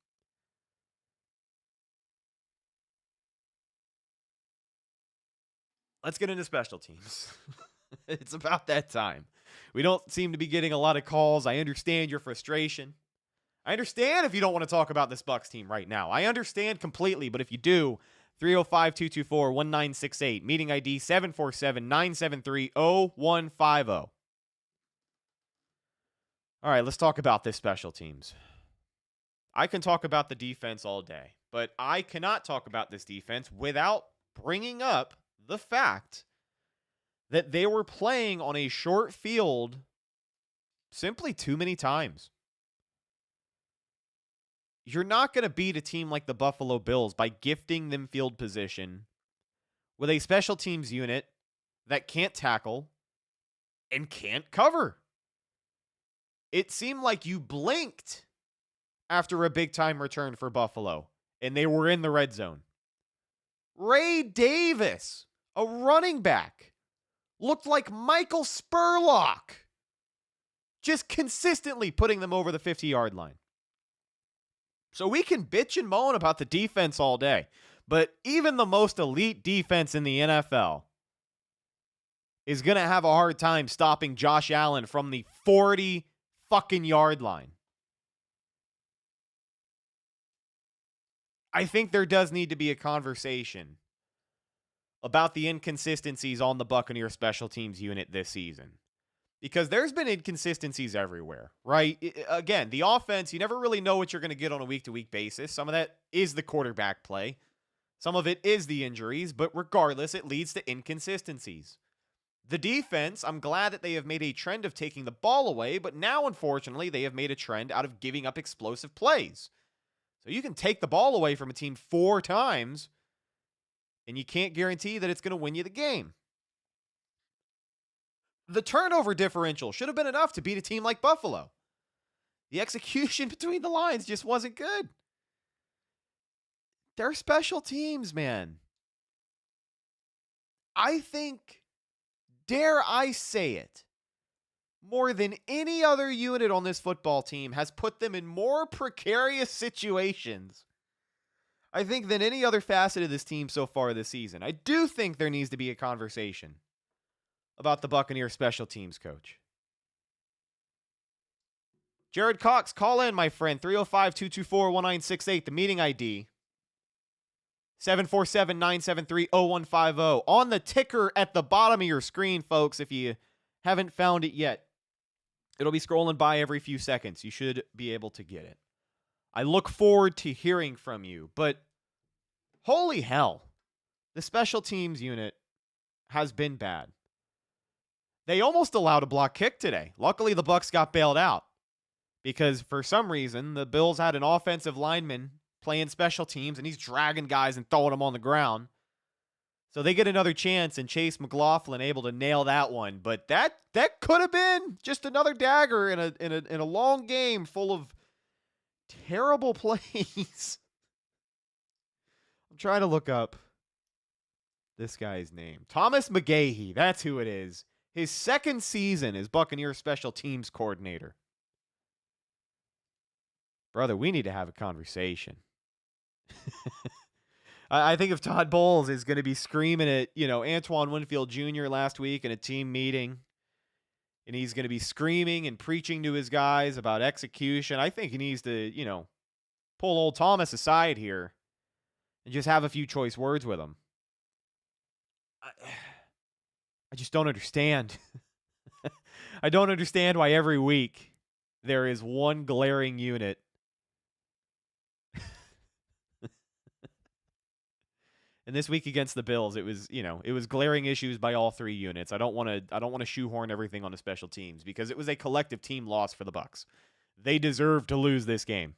Let's get into special teams. It's about that time. We don't seem to be getting a lot of calls. I understand your frustration. I understand if you don't want to talk about this Bucs team right now. I understand completely, but if you do, 305-224-1968, meeting ID 747-973-0150. All right, let's talk about this special teams. I can talk about the defense all day, but I cannot talk about this defense without bringing up the fact that they were playing on a short field simply too many times. You're not going to beat a team like the Buffalo Bills by gifting them field position with a special teams unit that can't tackle and can't cover. It seemed like you blinked after a big-time return for Buffalo, and they were in the red zone. Ray Davis, a running back, looked like Michael Spurlock just consistently putting them over the 50-yard line. So we can bitch and moan about the defense all day, but even the most elite defense in the NFL is going to have a hard time stopping Josh Allen from the 40 fucking yard line. I think there does need to be a conversation about the inconsistencies on the Buccaneers special teams unit this season. Because there's been inconsistencies everywhere, right? Again, the offense, you never really know what you're going to get on a week-to-week basis. Some of that is the quarterback play. Some of it is the injuries, but regardless, it leads to inconsistencies. The defense, I'm glad that they have made a trend of taking the ball away, but now, unfortunately, they have made a trend out of giving up explosive plays. So you can take the ball away from a team 4 times, and you can't guarantee that it's going to win you the game. The turnover differential should have been enough to beat a team like Buffalo. The execution between the lines just wasn't good. They're special teams, man. I think, dare I say it, more than any other unit on this football team has put them in more precarious situations, I think, than any other facet of this team so far this season. I do think there needs to be a conversation about the Buccaneers special teams coach. Jared Cox, call in, my friend. 305-224-1968, the meeting ID. 747-973-0150. On the ticker at the bottom of your screen, folks, if you haven't found it yet. It'll be scrolling by every few seconds. You should be able to get it. I look forward to hearing from you, but holy hell, the special teams unit has been bad. They almost allowed a block kick today. Luckily, the Bucs got bailed out because for some reason, the Bills had an offensive lineman playing special teams, and he's dragging guys and throwing them on the ground. So they get another chance, and Chase McLaughlin able to nail that one. But that could have been just another dagger in a long game full of terrible plays. I'm trying to look up this guy's name. Thomas McGahee. That's who it is. His second season as Buccaneers special teams coordinator. Brother, we need to have a conversation. I think if Todd Bowles is going to be screaming at, Antoine Winfield Jr. last week in a team meeting, and he's going to be screaming and preaching to his guys about execution, I think he needs to, pull old Thomas aside here and just have a few choice words with him. I just don't understand. I don't understand why every week there is one glaring unit. And this week against the Bills, it was glaring issues by all 3 units. I don't want to shoehorn everything on the special teams because it was a collective team loss for the Bucs. They deserve to lose this game.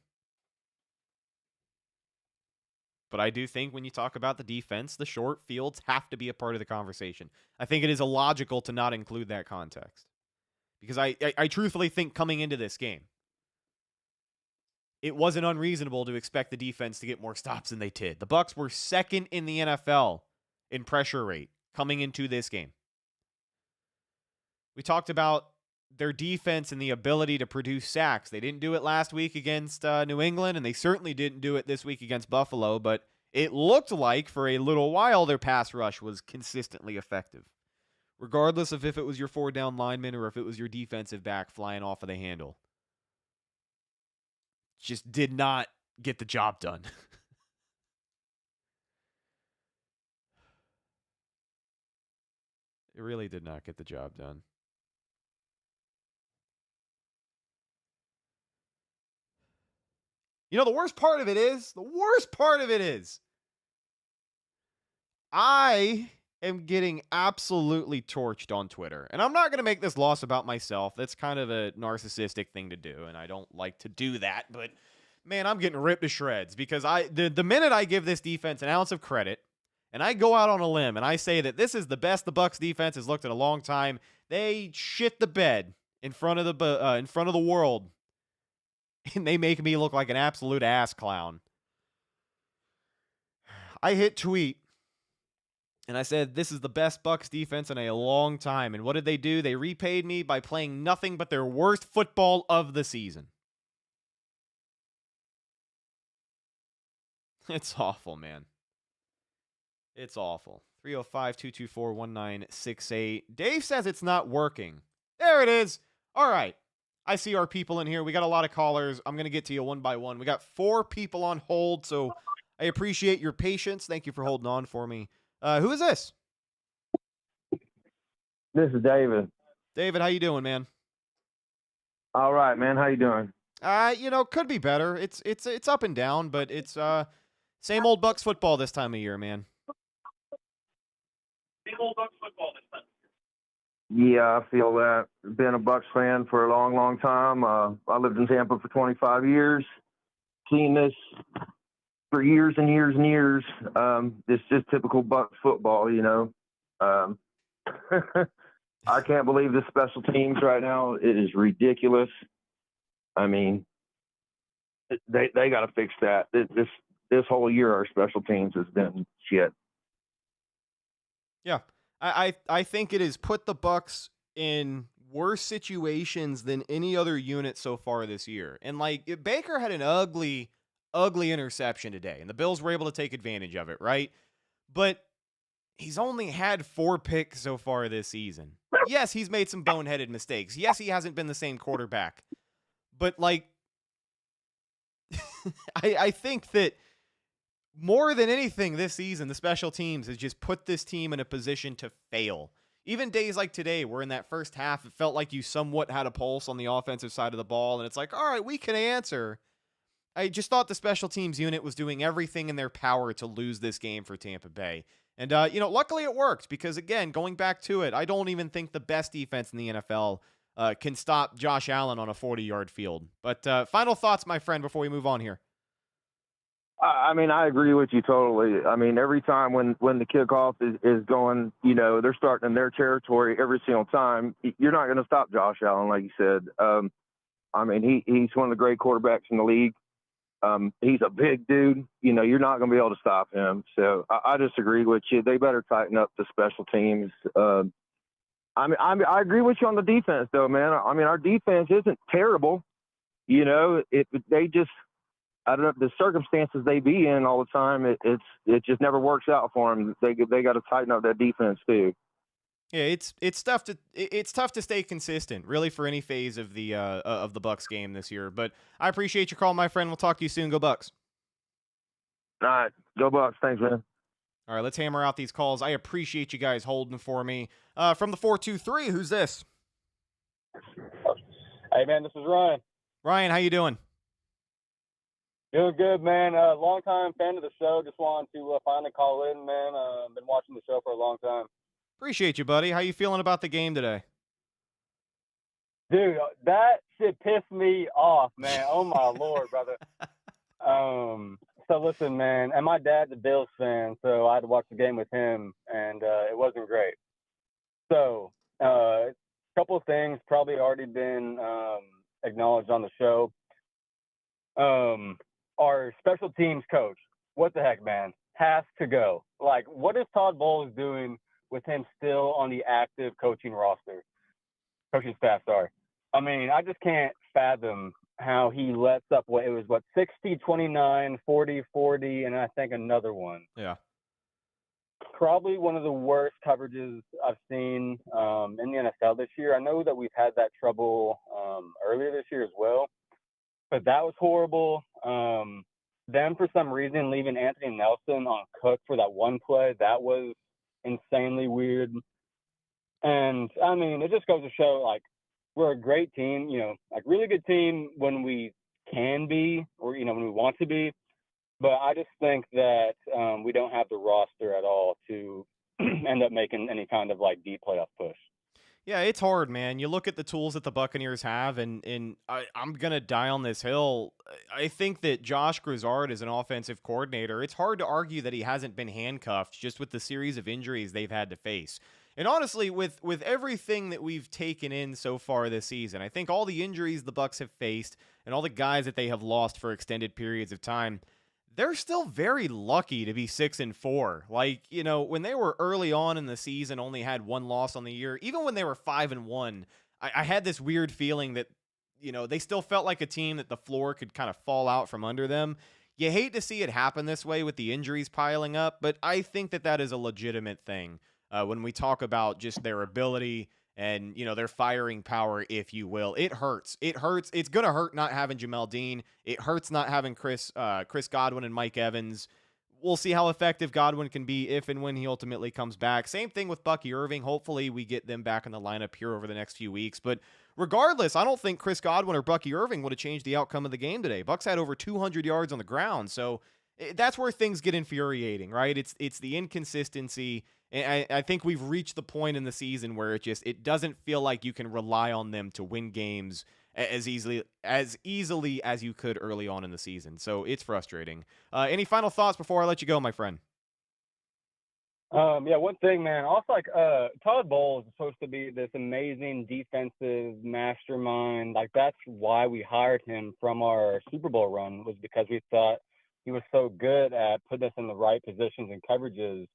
But I do think when you talk about the defense, the short fields have to be a part of the conversation. I think it is illogical to not include that context. Because I truthfully think coming into this game, it wasn't unreasonable to expect the defense to get more stops than they did. The Bucs were second in the NFL in pressure rate coming into this game. We talked about their defense and the ability to produce sacks. They didn't do it last week against New England, and they certainly didn't do it this week against Buffalo, but it looked like for a little while their pass rush was consistently effective, regardless of if it was your 4-down lineman or if it was your defensive back flying off of the handle. Just did not get the job done. It really did not get the job done. The worst part of it is, I am getting absolutely torched on Twitter. And I'm not going to make this loss about myself. That's kind of a narcissistic thing to do, and I don't like to do that. But, man, I'm getting ripped to shreds because the minute I give this defense an ounce of credit, and I go out on a limb and I say that this is the best the Bucs defense has looked in a long time, they shit the bed in front of the world. And they make me look like an absolute ass clown. I hit tweet And I said, this is the best Bucs defense in a long time. And what did they do? They repaid me by playing nothing but their worst football of the season. It's awful, man. It's awful. 305-224-1968. Dave says it's not working. There it is. All right. I see our people in here. We got a lot of callers. I'm going to get to you one by one. We got 4 people on hold, so I appreciate your patience. Thank you for holding on for me. Who is this? This is David. David, how you doing, man? All right, man. How you doing? Could be better. It's up and down, but it's same old Bucs football this time of year, man. Same old Bucs football this time. Yeah, I feel that. Been a Bucs fan for a long, long time. I lived in Tampa for 25 years. Seen this for years and years and years. It's just typical Bucs football, you know. I can't believe the special teams right now. It is ridiculous. I mean, they got to fix that. This whole year, our special teams has been shit. Yeah, I think it has put the Bucs in worse situations than any other unit so far this year. And Baker had an ugly interception today, and the Bills were able to take advantage of it, right? But he's only had 4 picks so far this season. Yes, he's made some boneheaded mistakes. Yes, he hasn't been the same quarterback. But I think that more than anything this season, the special teams has just put this team in a position to fail. Even days like today, where in that first half, it felt like you somewhat had a pulse on the offensive side of the ball, and it's like, all right, we can answer. I just thought the special teams unit was doing everything in their power to lose this game for Tampa Bay. And, luckily it worked because, again, going back to it, I don't even think the best defense in the NFL can stop Josh Allen on a 40-yard field. But final thoughts, my friend, before we move on here. I mean, I agree with you totally. I mean, every time when the kickoff is going, they're starting in their territory every single time. You're not going to stop Josh Allen, like you said. I mean, he's one of the great quarterbacks in the league. He's a big dude. You're not going to be able to stop him. So I just agree with you. They better tighten up the special teams. I agree with you on the defense, though, man. I mean, our defense isn't terrible. They just, I don't know, the circumstances they be in all the time, it just never works out for them. They got to tighten up that defense too. Yeah, it's tough to stay consistent, really, for any phase of the Bucs game this year. But I appreciate your call, my friend. We'll talk to you soon. Go Bucs. All right, go Bucs. Thanks, man. All right, let's hammer out these calls. I appreciate you guys holding for me. From the 423, who's this? Hey, man, this is Ryan. Ryan, how you doing? Doing good, man. Long-time fan of the show. Just wanted to finally call in, man. Been watching the show for a long time. Appreciate you, buddy. How you feeling about the game today? Dude, that shit pissed me off, man. Oh, my Lord, brother. So, listen, man, and my dad's a Bills fan, so I had to watch the game with him, and it wasn't great. So, a couple of things probably already been acknowledged on the show. Our special teams coach, what the heck, man, has to go. What is Todd Bowles doing with him still on the active coaching staff, sorry. I mean, I just can't fathom how he lets up 60, 29, 40, 40, and I think another one. Yeah. Probably one of the worst coverages I've seen in the NFL this year. I know that we've had that trouble earlier this year as well, but that was horrible. Them, for some reason, leaving Anthony Nelson on Cook for that one play, that was insanely weird. And, I mean, it just goes to show, we're a great team, really good team when we can be or, when we want to be. But I just think that we don't have the roster at all to end up making any kind of, deep playoff push. Yeah, it's hard, man. You look at the tools that the Buccaneers have, and I'm going to die on this hill. I think that Josh Grizzard is an offensive coordinator. It's hard to argue that he hasn't been handcuffed just with the series of injuries they've had to face. And honestly, with everything that we've taken in so far this season, I think all the injuries the Bucs have faced and all the guys that they have lost for extended periods of time, they're still very lucky to be 6-4. Like, when they were early on in the season, only had one loss on the year. Even when they were 5-1, I had this weird feeling that, they still felt like a team that the floor could kind of fall out from under them. You hate to see it happen this way with the injuries piling up, but I think that is a legitimate thing when we talk about just their ability and, their firing power, if you will. It hurts. It hurts. It's going to hurt not having Jamel Dean. It hurts not having Chris Godwin and Mike Evans. We'll see how effective Godwin can be if and when he ultimately comes back. Same thing with Bucky Irving. Hopefully we get them back in the lineup here over the next few weeks. But regardless, I don't think Chris Godwin or Bucky Irving would have changed the outcome of the game today. Bucs had over 200 yards on the ground. So that's where things get infuriating, right? It's the inconsistency. And I think we've reached the point in the season where it doesn't feel like you can rely on them to win games as easily as you could early on in the season. So it's frustrating. Any final thoughts before I let you go, my friend? Yeah, one thing, man. Also, Todd Bowles is supposed to be this amazing defensive mastermind. Like, that's why we hired him from our Super Bowl run, was because we thought he was so good at putting us in the right positions and coverages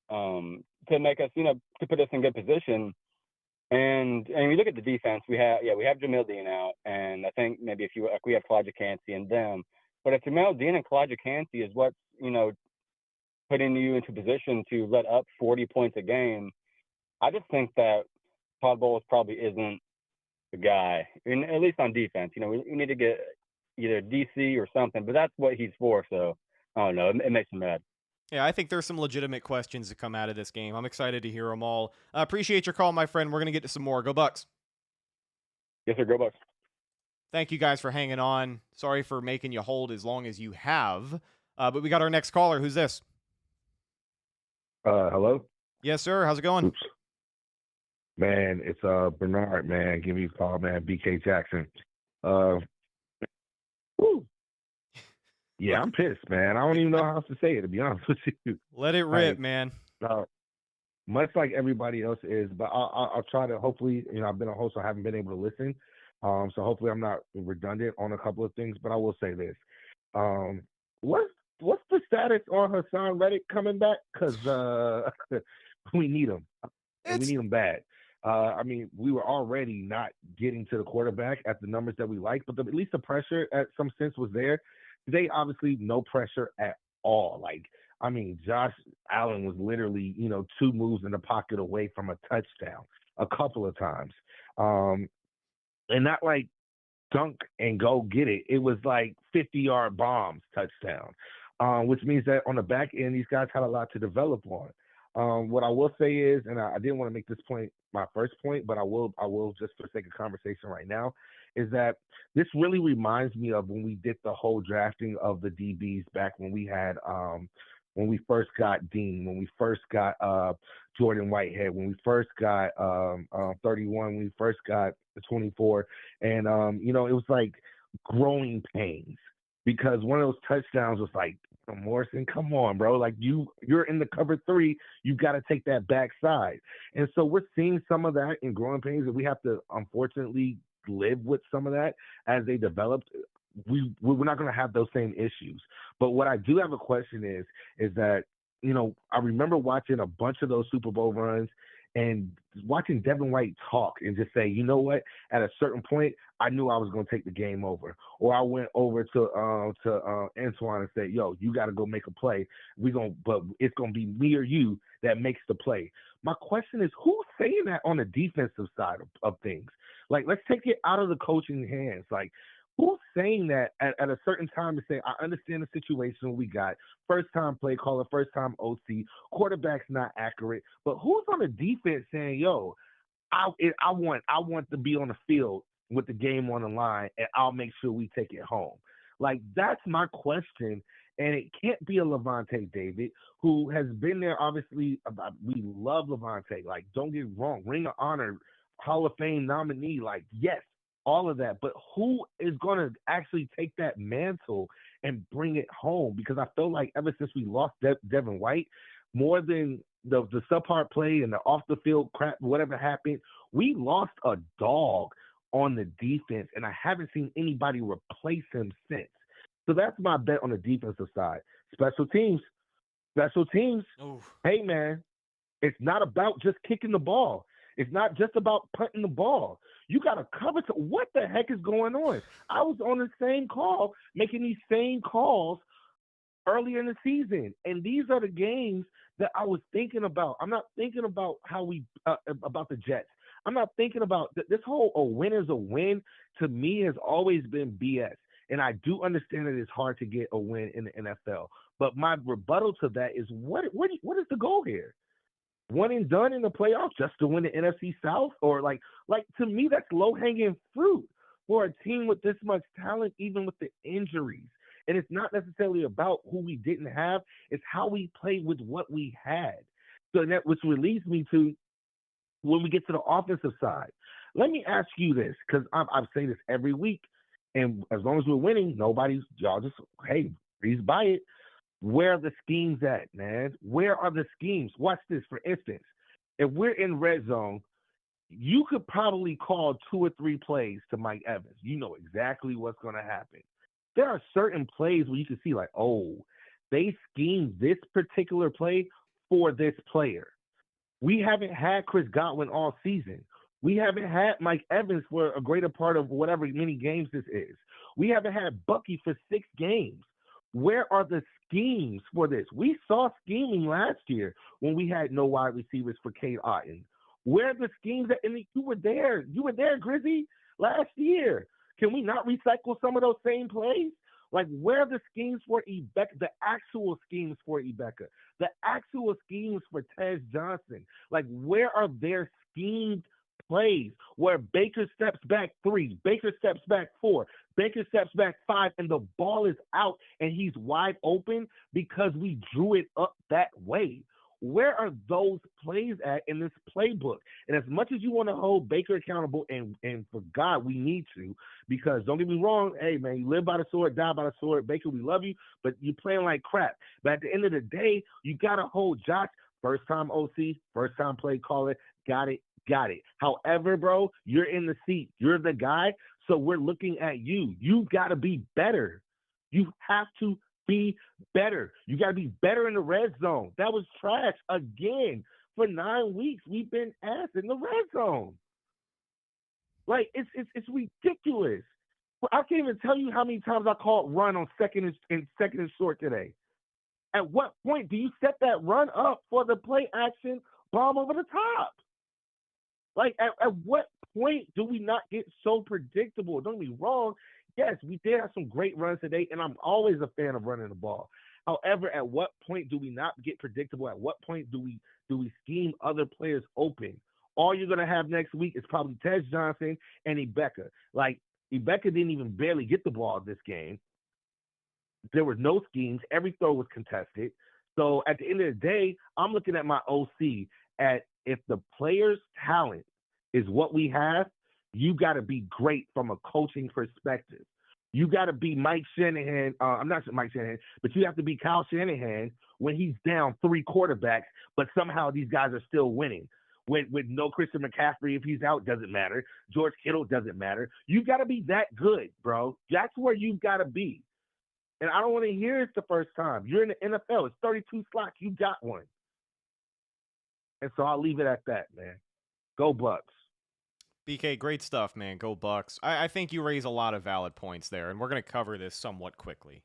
to make us, to put us in good position. And you look at the defense, we have Jamel Dean out, and I think maybe we have Kalijah Kancey and them. But if Jamel Dean and Kalijah Kancey is what's, putting you into position to let up 40 points a game, I just think that Todd Bowles probably isn't the guy, at least on defense. We need to get either DC or something, but that's what he's for. So I don't know. It makes me mad. Yeah, I think there's some legitimate questions that come out of this game. I'm excited to hear them all. I appreciate your call, my friend. We're going to get to some more. Go Bucs. Yes, sir. Go Bucs. Thank you guys for hanging on. Sorry for making you hold as long as you have. But we got our next caller. Who's this? Hello? Yes, sir. How's it going? Oops. Man, it's Bernard, man. Give me a call, man. BK Jackson. Woo. Yeah, I'm pissed, man. I don't even know how else to say it, to be honest with you. Let it rip, man. Much like everybody else is, but I'll try to, hopefully, I've been a host, so I haven't been able to listen. So hopefully I'm not redundant on a couple of things, but I will say this. What's the status on Hassan Reddick coming back? Because we need him. We need him bad. We were already not getting to the quarterback at the numbers that we like, but at least the pressure at some sense was there. Today, obviously, no pressure at all. Josh Allen was literally, 2 moves in the pocket away from a touchdown a couple of times. And not like dunk and go get it. It was like 50-yard bombs touchdown, which means that on the back end, these guys had a lot to develop on. What I will say is, and I didn't want to make this point my first point, but I will just for the sake of conversation right now, is that this really reminds me of when we did the whole drafting of the DBs back when we had when we first got Dean, when we first got Jordan Whitehead, when we first got 31, when we first got 24, and it was like growing pains because one of those touchdowns was like, Morrison, come on, bro. Like you're in the cover 3, you got to take that backside. And so we're seeing some of that in growing pains, and we have to unfortunately live with some of that as they developed. We're not going to have those same issues. But what I do have a question is that, I remember watching a bunch of those Super Bowl runs and watching Devin White talk and just say, you know what, at a certain point, I knew I was going to take the game over. Or I went over to Antoine and said, yo, you got to go make a play. But it's going to be me or you that makes the play. My question is, who's saying that on the defensive side of things? Like, let's take it out of the coaching hands. Like, who's saying that at a certain time and say, I understand the situation we got, first-time play caller, first-time OC, quarterback's not accurate, but who's on the defense saying, yo, I want to be on the field with the game on the line, and I'll make sure we take it home? Like, that's my question, and it can't be a Levante David, who has been there, obviously. We love Levante. Like, don't get wrong, Ring of Honor, Hall of Fame nominee, like, yes, all of that, but who is going to actually take that mantle and bring it home? Because I feel like ever since we lost Devin White, more than the subpar play and the off the field crap, whatever happened, we lost a dog on the defense, and I haven't seen anybody replace him since. So that's my bet on the defensive side. Special teams. Oof. Hey, man, it's not about just kicking the ball. It's not just about punting the ball. You got to cover. What the heck is going on? I was on the same call, making these same calls earlier in the season, and these are the games that I was thinking about. I'm not thinking about about the Jets. I'm not thinking about this whole a win is a win. To me, has always been BS. And I do understand that it's hard to get a win in the NFL. But my rebuttal to that is what is the goal here? One and done in the playoffs just to win the NFC South? Or like to me, that's low-hanging fruit for a team with this much talent, even with the injuries. And it's not necessarily about who we didn't have. It's how we played with what we had. So that which leads me to when we get to the offensive side. Let me ask you this, because I say this every week. And as long as we're winning, y'all just, hey, please buy it. Where are the schemes at, man? Where are the schemes? Watch this, for instance. If we're in red zone, you could probably call 2 or 3 plays to Mike Evans. You know exactly what's going to happen. There are certain plays where you can see like, oh, they schemed this particular play for this player. We haven't had Chris Godwin all season. We haven't had Mike Evans for a greater part of whatever many games this is. We haven't had Bucky for 6 games. Where are the schemes for this? We saw scheming last year when we had no wide receivers for Cade Otton. Where are the schemes that you were there? You were there, Grizzy, last year. Can we not recycle some of those same plays? Like, where are the schemes for Ibeka, the actual schemes for Ibeka, the actual schemes for Tej Johnson? Like, where are their schemed plays where Baker steps back 3, Baker steps back 4, Baker steps back 5, and the ball is out and he's wide open because we drew it up that way? Where are those plays at in this playbook? And as much as you want to hold Baker accountable, and for God, we need to, because don't get me wrong, hey, man, you live by the sword, die by the sword. Baker, we love you, but you're playing like crap. But at the end of the day, you got to hold Josh, first-time OC, first-time play caller, got it. However, bro, you're in the seat. You're the guy, so we're looking at you. You've got to be better. You have to be better. You got to be better in the red zone. That was trash again. For 9 weeks, we've been ass in the red zone. Like, it's ridiculous. I can't even tell you how many times I called run on second and short today. At what point do you set that run up for the play action bomb over the top? Like, at what point do we not get so predictable? Don't get me wrong. Yes, we did have some great runs today, and I'm always a fan of running the ball. However, at what point do we not get predictable? At what point do we scheme other players open? All you're going to have next week is probably Tej Johnson and Ibeka. Like, Ibeka didn't even barely get the ball this game. There was no schemes. Every throw was contested. So at the end of the day, I'm looking at my OC at if the player's talent is what we have, you got to be great from a coaching perspective. You got to be Mike Shanahan. I'm not Mike Shanahan, but you have to be Kyle Shanahan when he's down 3 quarterbacks, but somehow these guys are still winning. With no Christian McCaffrey, if he's out, doesn't matter. George Kittle doesn't matter. You got to be that good, bro. That's where you've got to be. And I don't want to hear it the first time. You're in the NFL. It's 32 slots. You got one. And so I'll leave it at that, man. Go Bucs. BK, great stuff, man. Go Bucs. I think you raise a lot of valid points there, and we're going to cover this somewhat quickly.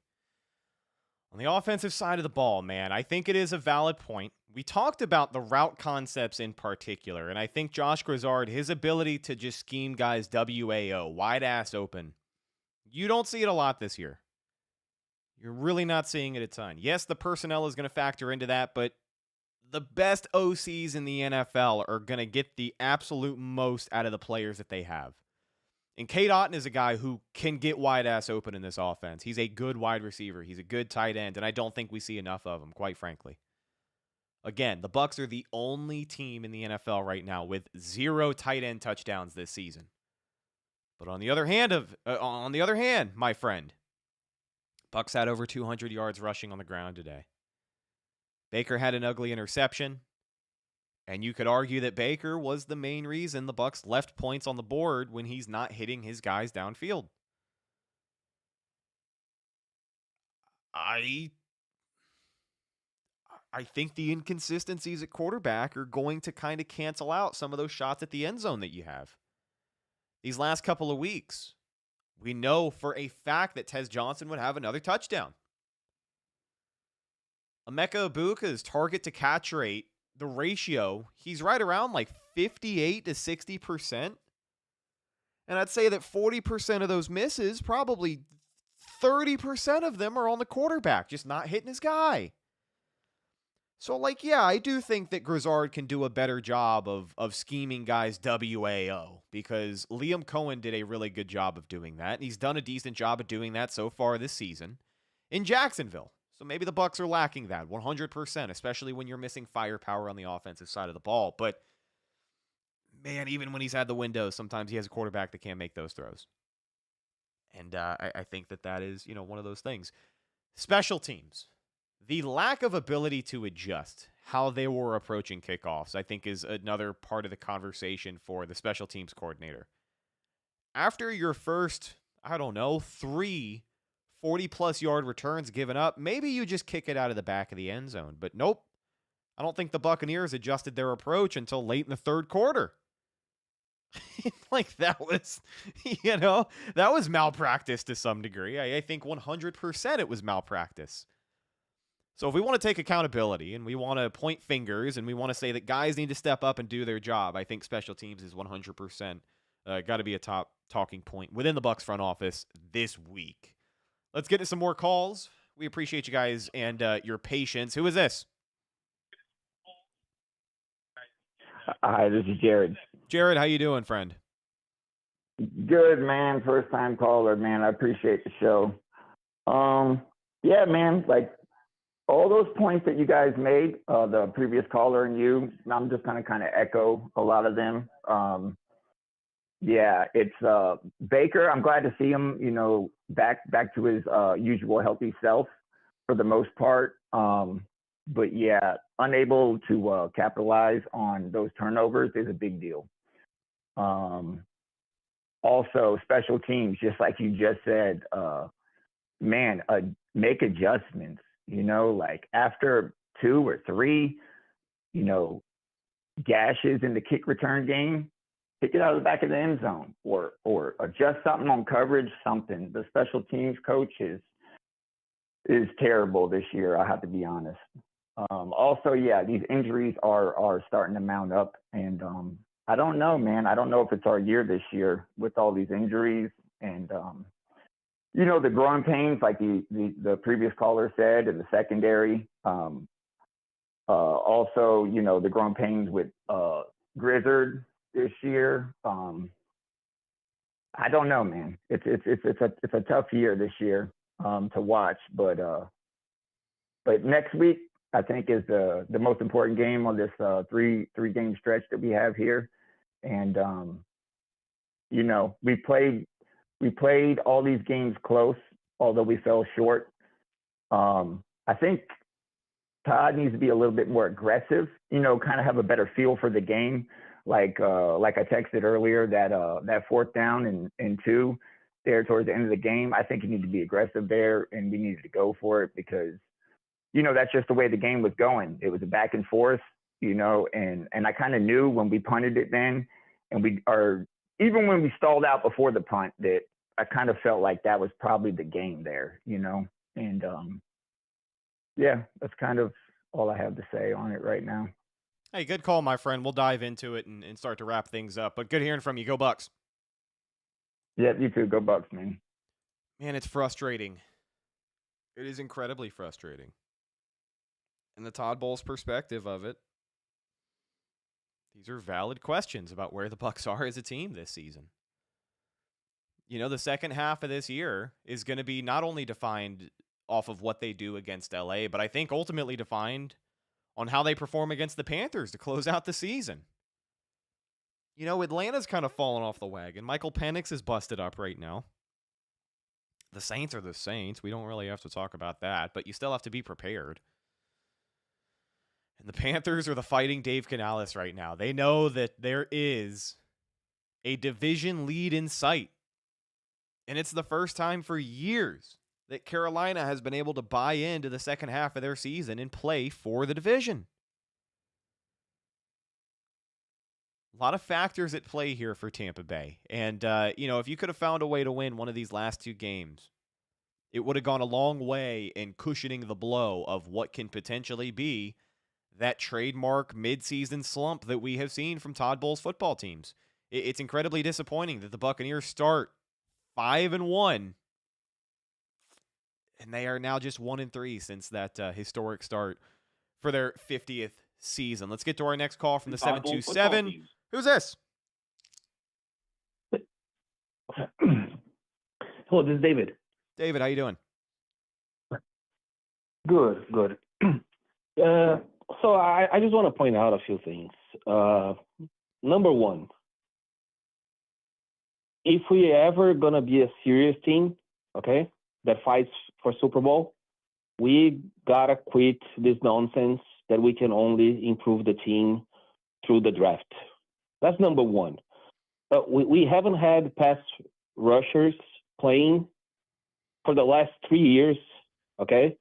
On the offensive side of the ball, man, I think it is a valid point. We talked about the route concepts in particular, and I think Josh Grizzard, his ability to just scheme guys WAO, wide ass open, you don't see it a lot this year. You're really not seeing it a ton. Yes, the personnel is going to factor into that, but the best OCs in the NFL are going to get the absolute most out of the players that they have. And Cade Otton is a guy who can get wide ass open in this offense. He's a good wide receiver. He's a good tight end, and I don't think we see enough of him, quite frankly. Again, the Bucs are the only team in the NFL right now with 0 tight end touchdowns this season. But on the other hand, my friend, Bucs had over 200 yards rushing on the ground today. Baker had an ugly interception, and you could argue that Baker was the main reason the Bucs left points on the board when he's not hitting his guys downfield. I think the inconsistencies at quarterback are going to kind of cancel out some of those shots at the end zone that you have. These last couple of weeks, we know for a fact that Tez Johnson would have another touchdown. Emeka Egbuka's target to catch rate, the ratio, he's right around like 58 to 60%. And I'd say that 40% of those misses, probably 30% of them are on the quarterback, just not hitting his guy. So, like, yeah, I do think that Grizzard can do a better job of scheming guys WAO, because Liam Cohen did a really good job of doing that, and he's done a decent job of doing that so far this season in Jacksonville. So maybe the Bucs are lacking that 100%, especially when you're missing firepower on the offensive side of the ball. But, man, even when he's had the windows, sometimes he has a quarterback that can't make those throws. And I think that is, one of those things. Special teams. The lack of ability to adjust how they were approaching kickoffs, I think, is another part of the conversation for the special teams coordinator. After your first, 3 40-plus yard returns given up, maybe you just kick it out of the back of the end zone. But nope, I don't think the Buccaneers adjusted their approach until late in the third quarter. Like, that was, that was malpractice to some degree. I think 100% it was malpractice. So if we want to take accountability and we want to point fingers and we want to say that guys need to step up and do their job, I think special teams is 100% got to be a top talking point within the Bucs front office this week. Let's get to some more calls. We appreciate you guys and your patience. Who is this? Hi, this is Jared. Jared, how you doing, friend? Good, man. First time caller, man. I appreciate the show. Yeah, man, like all those points that you guys made, the previous caller and you, I'm just gonna kind of echo a lot of them. Yeah, it's Baker. I'm glad to see him, back to his usual healthy self for the most part. But yeah, unable to capitalize on those turnovers is a big deal. Also, special teams, just like you just said, make adjustments. Like after 2 or 3, gashes in the kick return game, pick it out of the back of the end zone or adjust something on coverage, something. The special teams coach is terrible this year, I have to be honest. Also, yeah, these injuries are starting to mount up, and I don't know, man. I don't know if it's our year this year with all these injuries and the growing pains, like the previous caller said, in the secondary. Also, the growing pains with Grizzard this year. I don't know, man. It's a tough year this year to watch, but next week I think is the most important game on this three game stretch that we have here, and we played all these games close, although we fell short. I think Todd needs to be a little bit more aggressive, kind of have a better feel for the game. Like I texted earlier, that fourth down and 2 there towards the end of the game, I think he needed to be aggressive there, and we needed to go for it because, that's just the way the game was going. It was a back and forth, and I kind of knew when we punted it then, and even when we stalled out before the punt, that I kind of felt like that was probably the game there, and yeah, that's kind of all I have to say on it right now. Hey, good call, my friend. We'll dive into it and start to wrap things up, but good hearing from you. Go Bucs. Yeah, you too. Go Bucs, man. Man, it's frustrating. It is incredibly frustrating. And the Todd Bowles perspective of it, these are valid questions about where the Bucs are as a team this season. The second half of this year is going to be not only defined off of what they do against LA, but I think ultimately defined on how they perform against the Panthers to close out the season. Atlanta's kind of fallen off the wagon. Michael Penix is busted up right now. The Saints are the Saints. We don't really have to talk about that, but you still have to be prepared. And the Panthers are the fighting Dave Canales right now. They know that there is a division lead in sight. And it's the first time for years that Carolina has been able to buy into the second half of their season and play for the division. A lot of factors at play here for Tampa Bay. And, if you could have found a way to win one of these last two games, it would have gone a long way in cushioning the blow of what can potentially be that trademark midseason slump that we have seen from Todd Bowles football teams. It's incredibly disappointing that the Buccaneers start 5-1, and they are now just 1-3 since that historic start for their 50th season. Let's get to our next call from the 727. Who's this? Hello, this is David. David, how you doing? Good. So I just want to point out a few things. Number one, if we ever going to be a serious team, okay, that fights for Super Bowl, we got to quit this nonsense that we can only improve the team through the draft. That's number one. We haven't had pass rushers playing for the last 3 years, okay?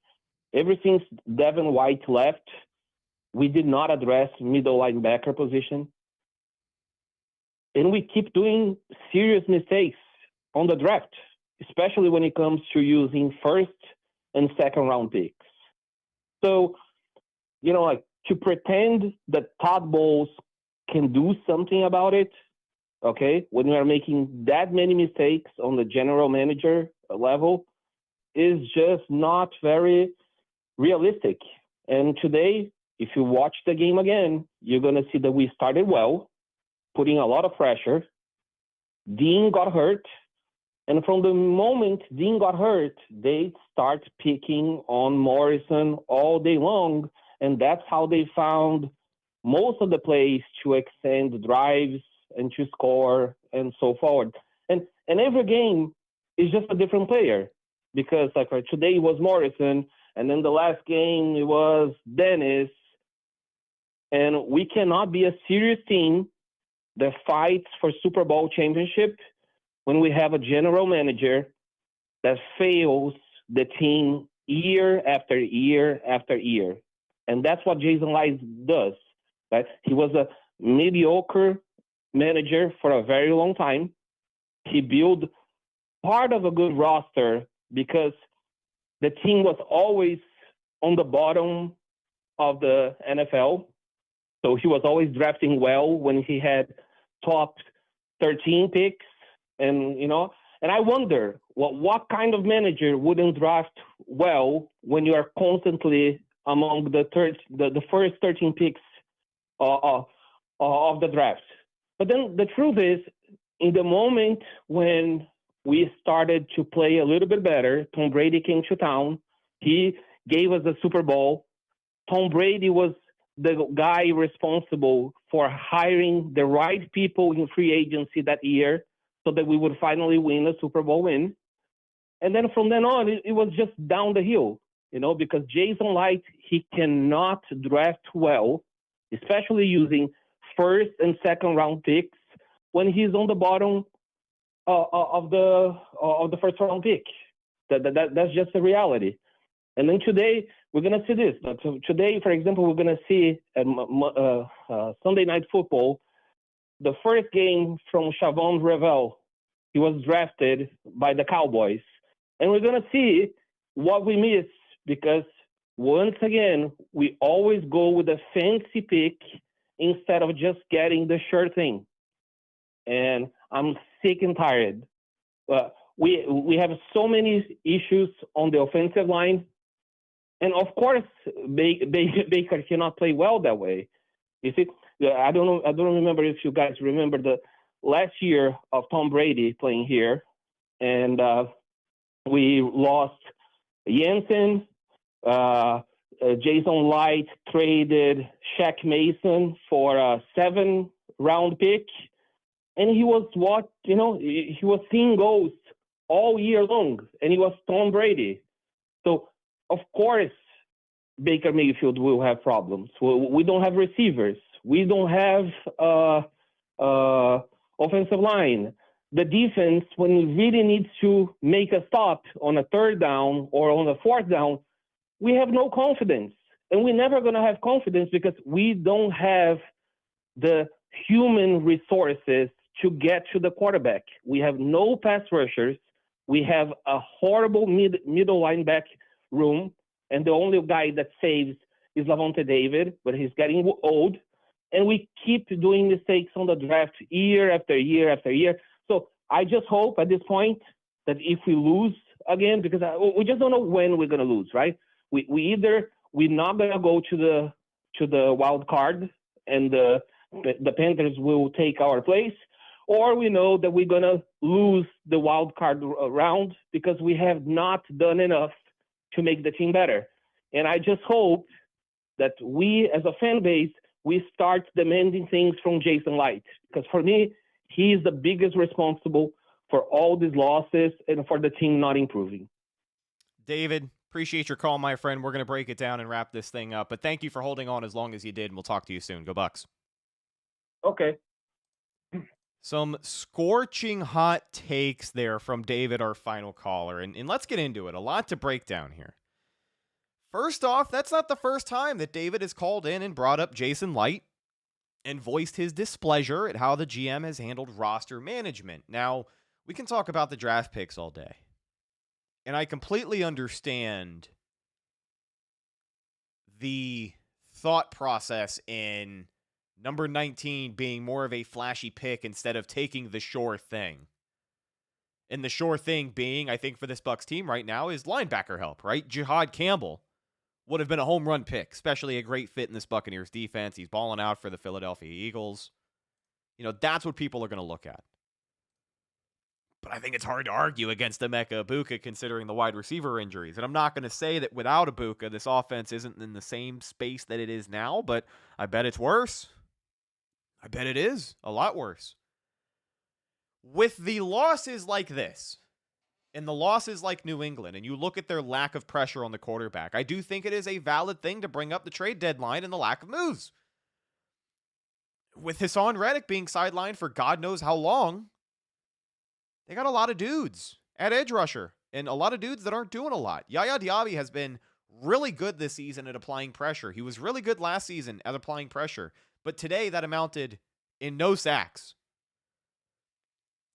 Ever since Devin White left, we did not address middle linebacker position. And we keep doing serious mistakes on the draft, especially when it comes to using first and second round picks. So, to pretend that Todd Bowles can do something about it, okay, when we are making that many mistakes on the general manager level, is just not very realistic. And today, if you watch the game again, you're going to see that we started well, putting a lot of pressure. Dean got hurt. And from the moment Dean got hurt, they start picking on Morrison all day long. And that's how they found most of the plays to extend drives and to score and so forward. And every game is just a different player, because today it was Morrison, and then the last game it was Dennis. And we cannot be a serious team that fights for Super Bowl championship when we have a general manager that fails the team year after year after year. And that's what Jason Light does. Right? He was a mediocre manager for a very long time. He built part of a good roster because the team was always on the bottom of the NFL. So he was always drafting well when he had top 13 picks. And I wonder what kind of manager wouldn't draft well when you are constantly among the first 13 picks of the draft. But then the truth is, in the moment when we started to play a little bit better, Tom Brady came to town. He gave us a Super Bowl. Tom Brady was the guy responsible for hiring the right people in free agency that year so that we would finally win a Super Bowl win. And then from then on, it was just down the hill, because Jason Light, he cannot draft well, especially using first and second round picks when he's on the bottom of the first round pick. That's just the reality. And then today we're gonna see this. Today, for example, we're gonna see Sunday Night Football, the first game from Chavon Revel. He was drafted by the Cowboys, and we're gonna see what we miss, because once again we always go with a fancy pick instead of just getting the sure thing. And I'm sick and tired. We have so many issues on the offensive line. And of course, Baker cannot play well that way. You see, I don't remember if you guys remember the last year of Tom Brady playing here. And we lost Jensen. Jason Light traded Shaq Mason for a 7th-round pick. And he was he was seeing ghosts all year long. And he was Tom Brady. So, of course, Baker Mayfield will have problems. We don't have receivers. We don't have offensive line. the defense, when it really needs to make a stop on a third down or on a fourth down, we have no confidence. And we're never going to have confidence because we don't have the human resources to get to the quarterback. We have no pass rushers. We have a horrible middle linebacker room, and the only guy that saves is Lavonte David, but he's getting old. And we keep doing mistakes on the draft year after year after year. So I just hope at this point that if we lose again, because we just don't know when we're going to lose, right? We're not going to go to the wild card and the Panthers will take our place, or we know that we're going to lose the wild card round because we have not done enough to make the team better. And I just hope that we as a fan base, we start demanding things from Jason Light, because for me, he is the biggest responsible for all these losses and for the team not improving. David, appreciate your call, my friend. We're going to break it down and wrap this thing up, but thank you for holding on as long as you did, and we'll talk to you soon. Go Bucs. Okay. Some scorching hot takes there from David, our final caller, and let's get into it. A lot to break down here. First off, that's not the first time that David has called in and brought up Jason Light and voiced his displeasure at how the GM has handled roster management. Now, we can talk about the draft picks all day, and I completely understand the thought process in number 19 being more of a flashy pick instead of taking the sure thing. And the sure thing being, I think for this Bucs team right now, is linebacker help, right? Jihad Campbell would have been a home run pick, especially a great fit in this Buccaneers defense. He's balling out for the Philadelphia Eagles. You know, that's what people are going to look at. But I think it's hard to argue against Emeka Egbuka considering the wide receiver injuries. And I'm not going to say that without Egbuka, this offense isn't in the same space that it is now, but I bet it's worse. I bet it is a lot worse. With the losses like this, and the losses like New England, and you look at their lack of pressure on the quarterback, I do think it is a valid thing to bring up the trade deadline and the lack of moves. With Hassan Reddick being sidelined for God knows how long, they got a lot of dudes at edge rusher, and a lot of dudes that aren't doing a lot. Yaya Diaby has been really good this season at applying pressure. He was really good last season at applying pressure, but today that amounted in no sacks.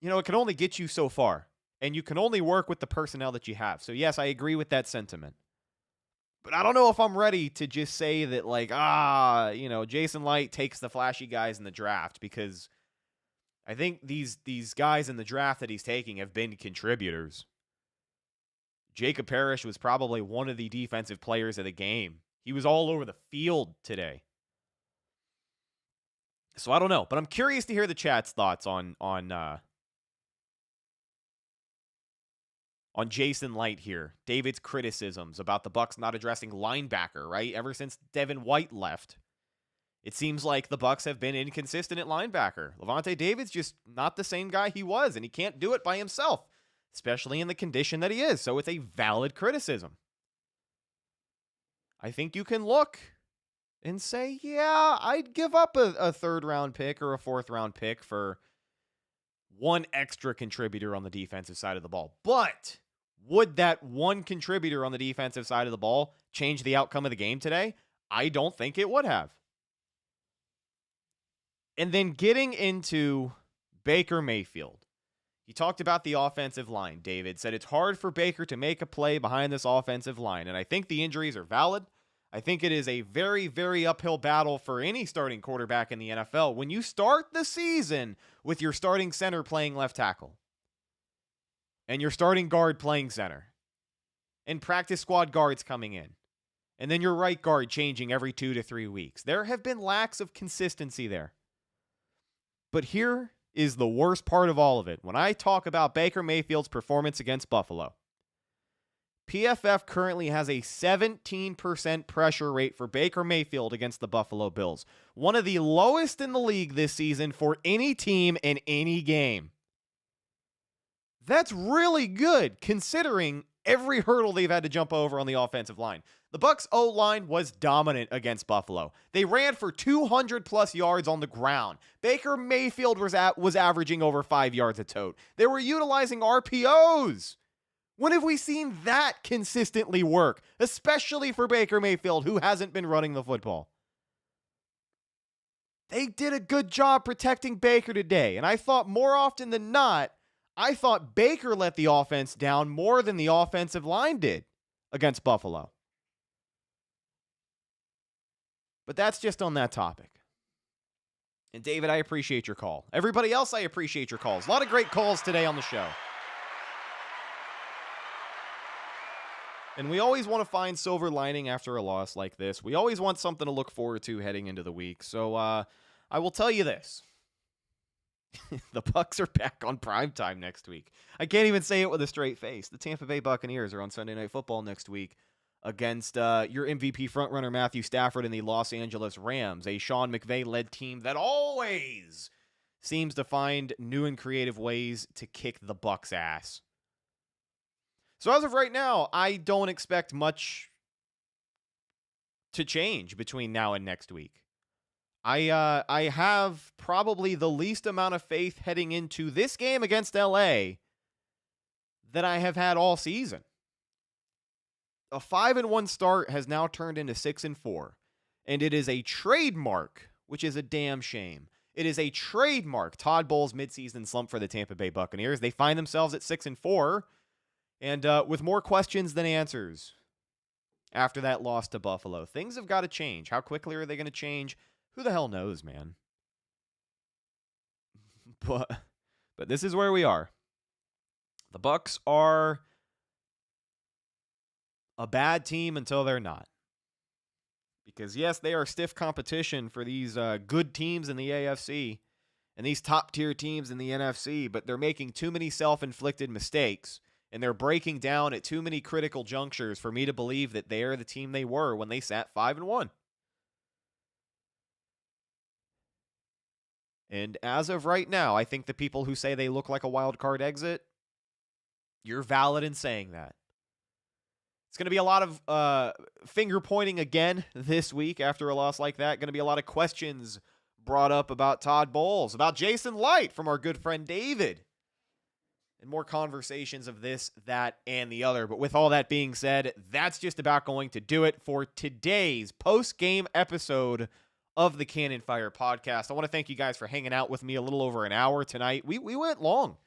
You know, it can only get you so far. And you can only work with the personnel that you have. So, yes, I agree with that sentiment. But I don't know if I'm ready to just say that, like, Jason Light takes the flashy guys in the draft, because I think these guys in the draft that he's taking have been contributors. Jacob Parrish was probably one of the defensive players of the game. He was all over the field today. So I don't know, but I'm curious to hear the chat's thoughts on Jason Light here. David's criticisms about the Bucs not addressing linebacker, right? Ever since Devin White left, it seems like the Bucs have been inconsistent at linebacker. Lavonte David's just not the same guy he was, and he can't do it by himself, especially in the condition that he is. So it's a valid criticism. I think you can look and say, yeah, I'd give up a third-round pick or a fourth-round pick for one extra contributor on the defensive side of the ball. But would that one contributor on the defensive side of the ball change the outcome of the game today? I don't think it would have. And then getting into Baker Mayfield. He talked about the offensive line. David said it's hard for Baker to make a play behind this offensive line. And I think the injuries are valid. I think it is a very, very uphill battle for any starting quarterback in the NFL when you start the season with your starting center playing left tackle and your starting guard playing center and practice squad guards coming in, and then your right guard changing every 2 to 3 weeks. There have been lacks of consistency there. But here is the worst part of all of it. When I talk about Baker Mayfield's performance against Buffalo, PFF currently has a 17% pressure rate for Baker Mayfield against the Buffalo Bills. One of the lowest in the league this season for any team in any game. That's really good considering every hurdle they've had to jump over on the offensive line. The Bucs O-line was dominant against Buffalo. They ran for 200-plus yards on the ground. Baker Mayfield was averaging over 5 yards a tote. They were utilizing RPOs. When have we seen that consistently work, especially for Baker Mayfield, who hasn't been running the football? They did a good job protecting Baker today, and I thought more often than not, Baker let the offense down more than the offensive line did against Buffalo. But that's just on that topic. And David, I appreciate your call. Everybody else, I appreciate your calls. A lot of great calls today on the show. And we always want to find silver lining after a loss like this. We always want something to look forward to heading into the week. So I will tell you this. The Bucs are back on primetime next week. I can't even say it with a straight face. The Tampa Bay Buccaneers are on Sunday Night Football next week against your MVP frontrunner Matthew Stafford and the Los Angeles Rams, a Sean McVay-led team that always seems to find new and creative ways to kick the Bucs' ass. So as of right now, I don't expect much to change between now and next week. I have probably the least amount of faith heading into this game against LA that I have had all season. A 5-1 start has now turned into 6-4, and it is a trademark, which is a damn shame. It is a trademark Todd Bowles midseason slump for the Tampa Bay Buccaneers. They find themselves at 6-4, and with more questions than answers after that loss to Buffalo. Things have got to change. How quickly are they going to change? Who the hell knows, man? But this is where we are. The Bucs are a bad team until they're not. Because, yes, they are stiff competition for these good teams in the AFC and these top-tier teams in the NFC, but they're making too many self-inflicted mistakes, and they're breaking down at too many critical junctures for me to believe that they are the team they were when they sat 5-1. And as of right now, I think the people who say they look like a wild card exit, you're valid in saying that. It's going to be a lot of finger pointing again this week after a loss like that. Going to be a lot of questions brought up about Todd Bowles, about Jason Light from our good friend David, and more conversations of this, that, and the other. But with all that being said, that's just about going to do it for today's post-game episode of the Cannon Fire podcast. I want to thank you guys for hanging out with me a little over an hour tonight. We went long,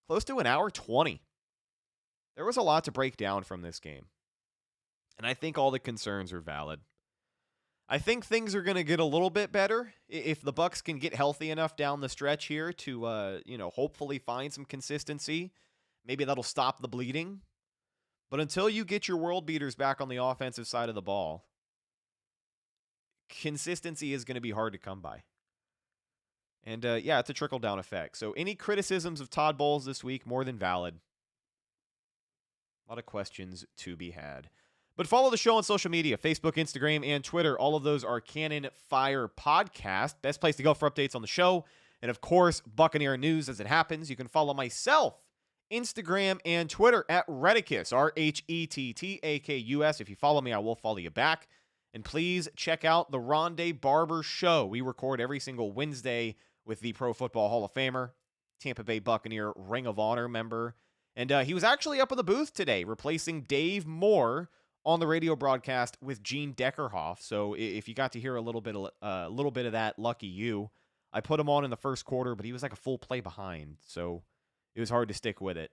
close to an hour 20. There was a lot to break down from this game, and I think all the concerns are valid. I think things are going to get a little bit better if the Bucs can get healthy enough down the stretch here to, hopefully find some consistency. Maybe that'll stop the bleeding. But until you get your world beaters back on the offensive side of the ball, consistency is going to be hard to come by. And, it's a trickle-down effect. So any criticisms of Todd Bowles this week, more than valid. A lot of questions to be had. But follow the show on social media, Facebook, Instagram, and Twitter. All of those are Cannon Fire Podcast. Best place to go for updates on the show. And, of course, Buccaneer news as it happens. You can follow myself, Instagram, and Twitter at Rhettakus, Rhettakus. If you follow me, I will follow you back. And please check out the Rondé Barber Show. We record every single Wednesday with the Pro Football Hall of Famer, Tampa Bay Buccaneer Ring of Honor member. And he was actually up in the booth today, replacing Dave Moore on the radio broadcast with Gene Deckerhoff. So if you got to hear a little bit of that, lucky you. I put him on in the first quarter, but he was like a full play behind. So it was hard to stick with it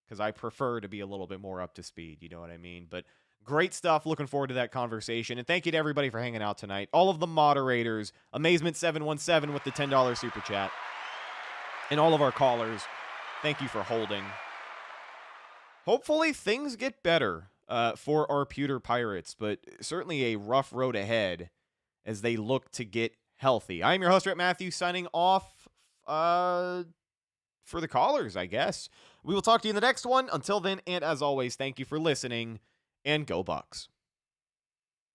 because I prefer to be a little bit more up to speed. You know what I mean? But great stuff. Looking forward to that conversation. And thank you to everybody for hanging out tonight. All of the moderators, Amazement717 with the $10 super chat, and all of our callers, thank you for holding. Hopefully things get better for our Pewter Pirates, but certainly a rough road ahead as they look to get healthy. I'm your host, Rhett Matthew, signing off for the callers, I guess. We will talk to you in the next one. Until then, and as always, thank you for listening, and go Bucs.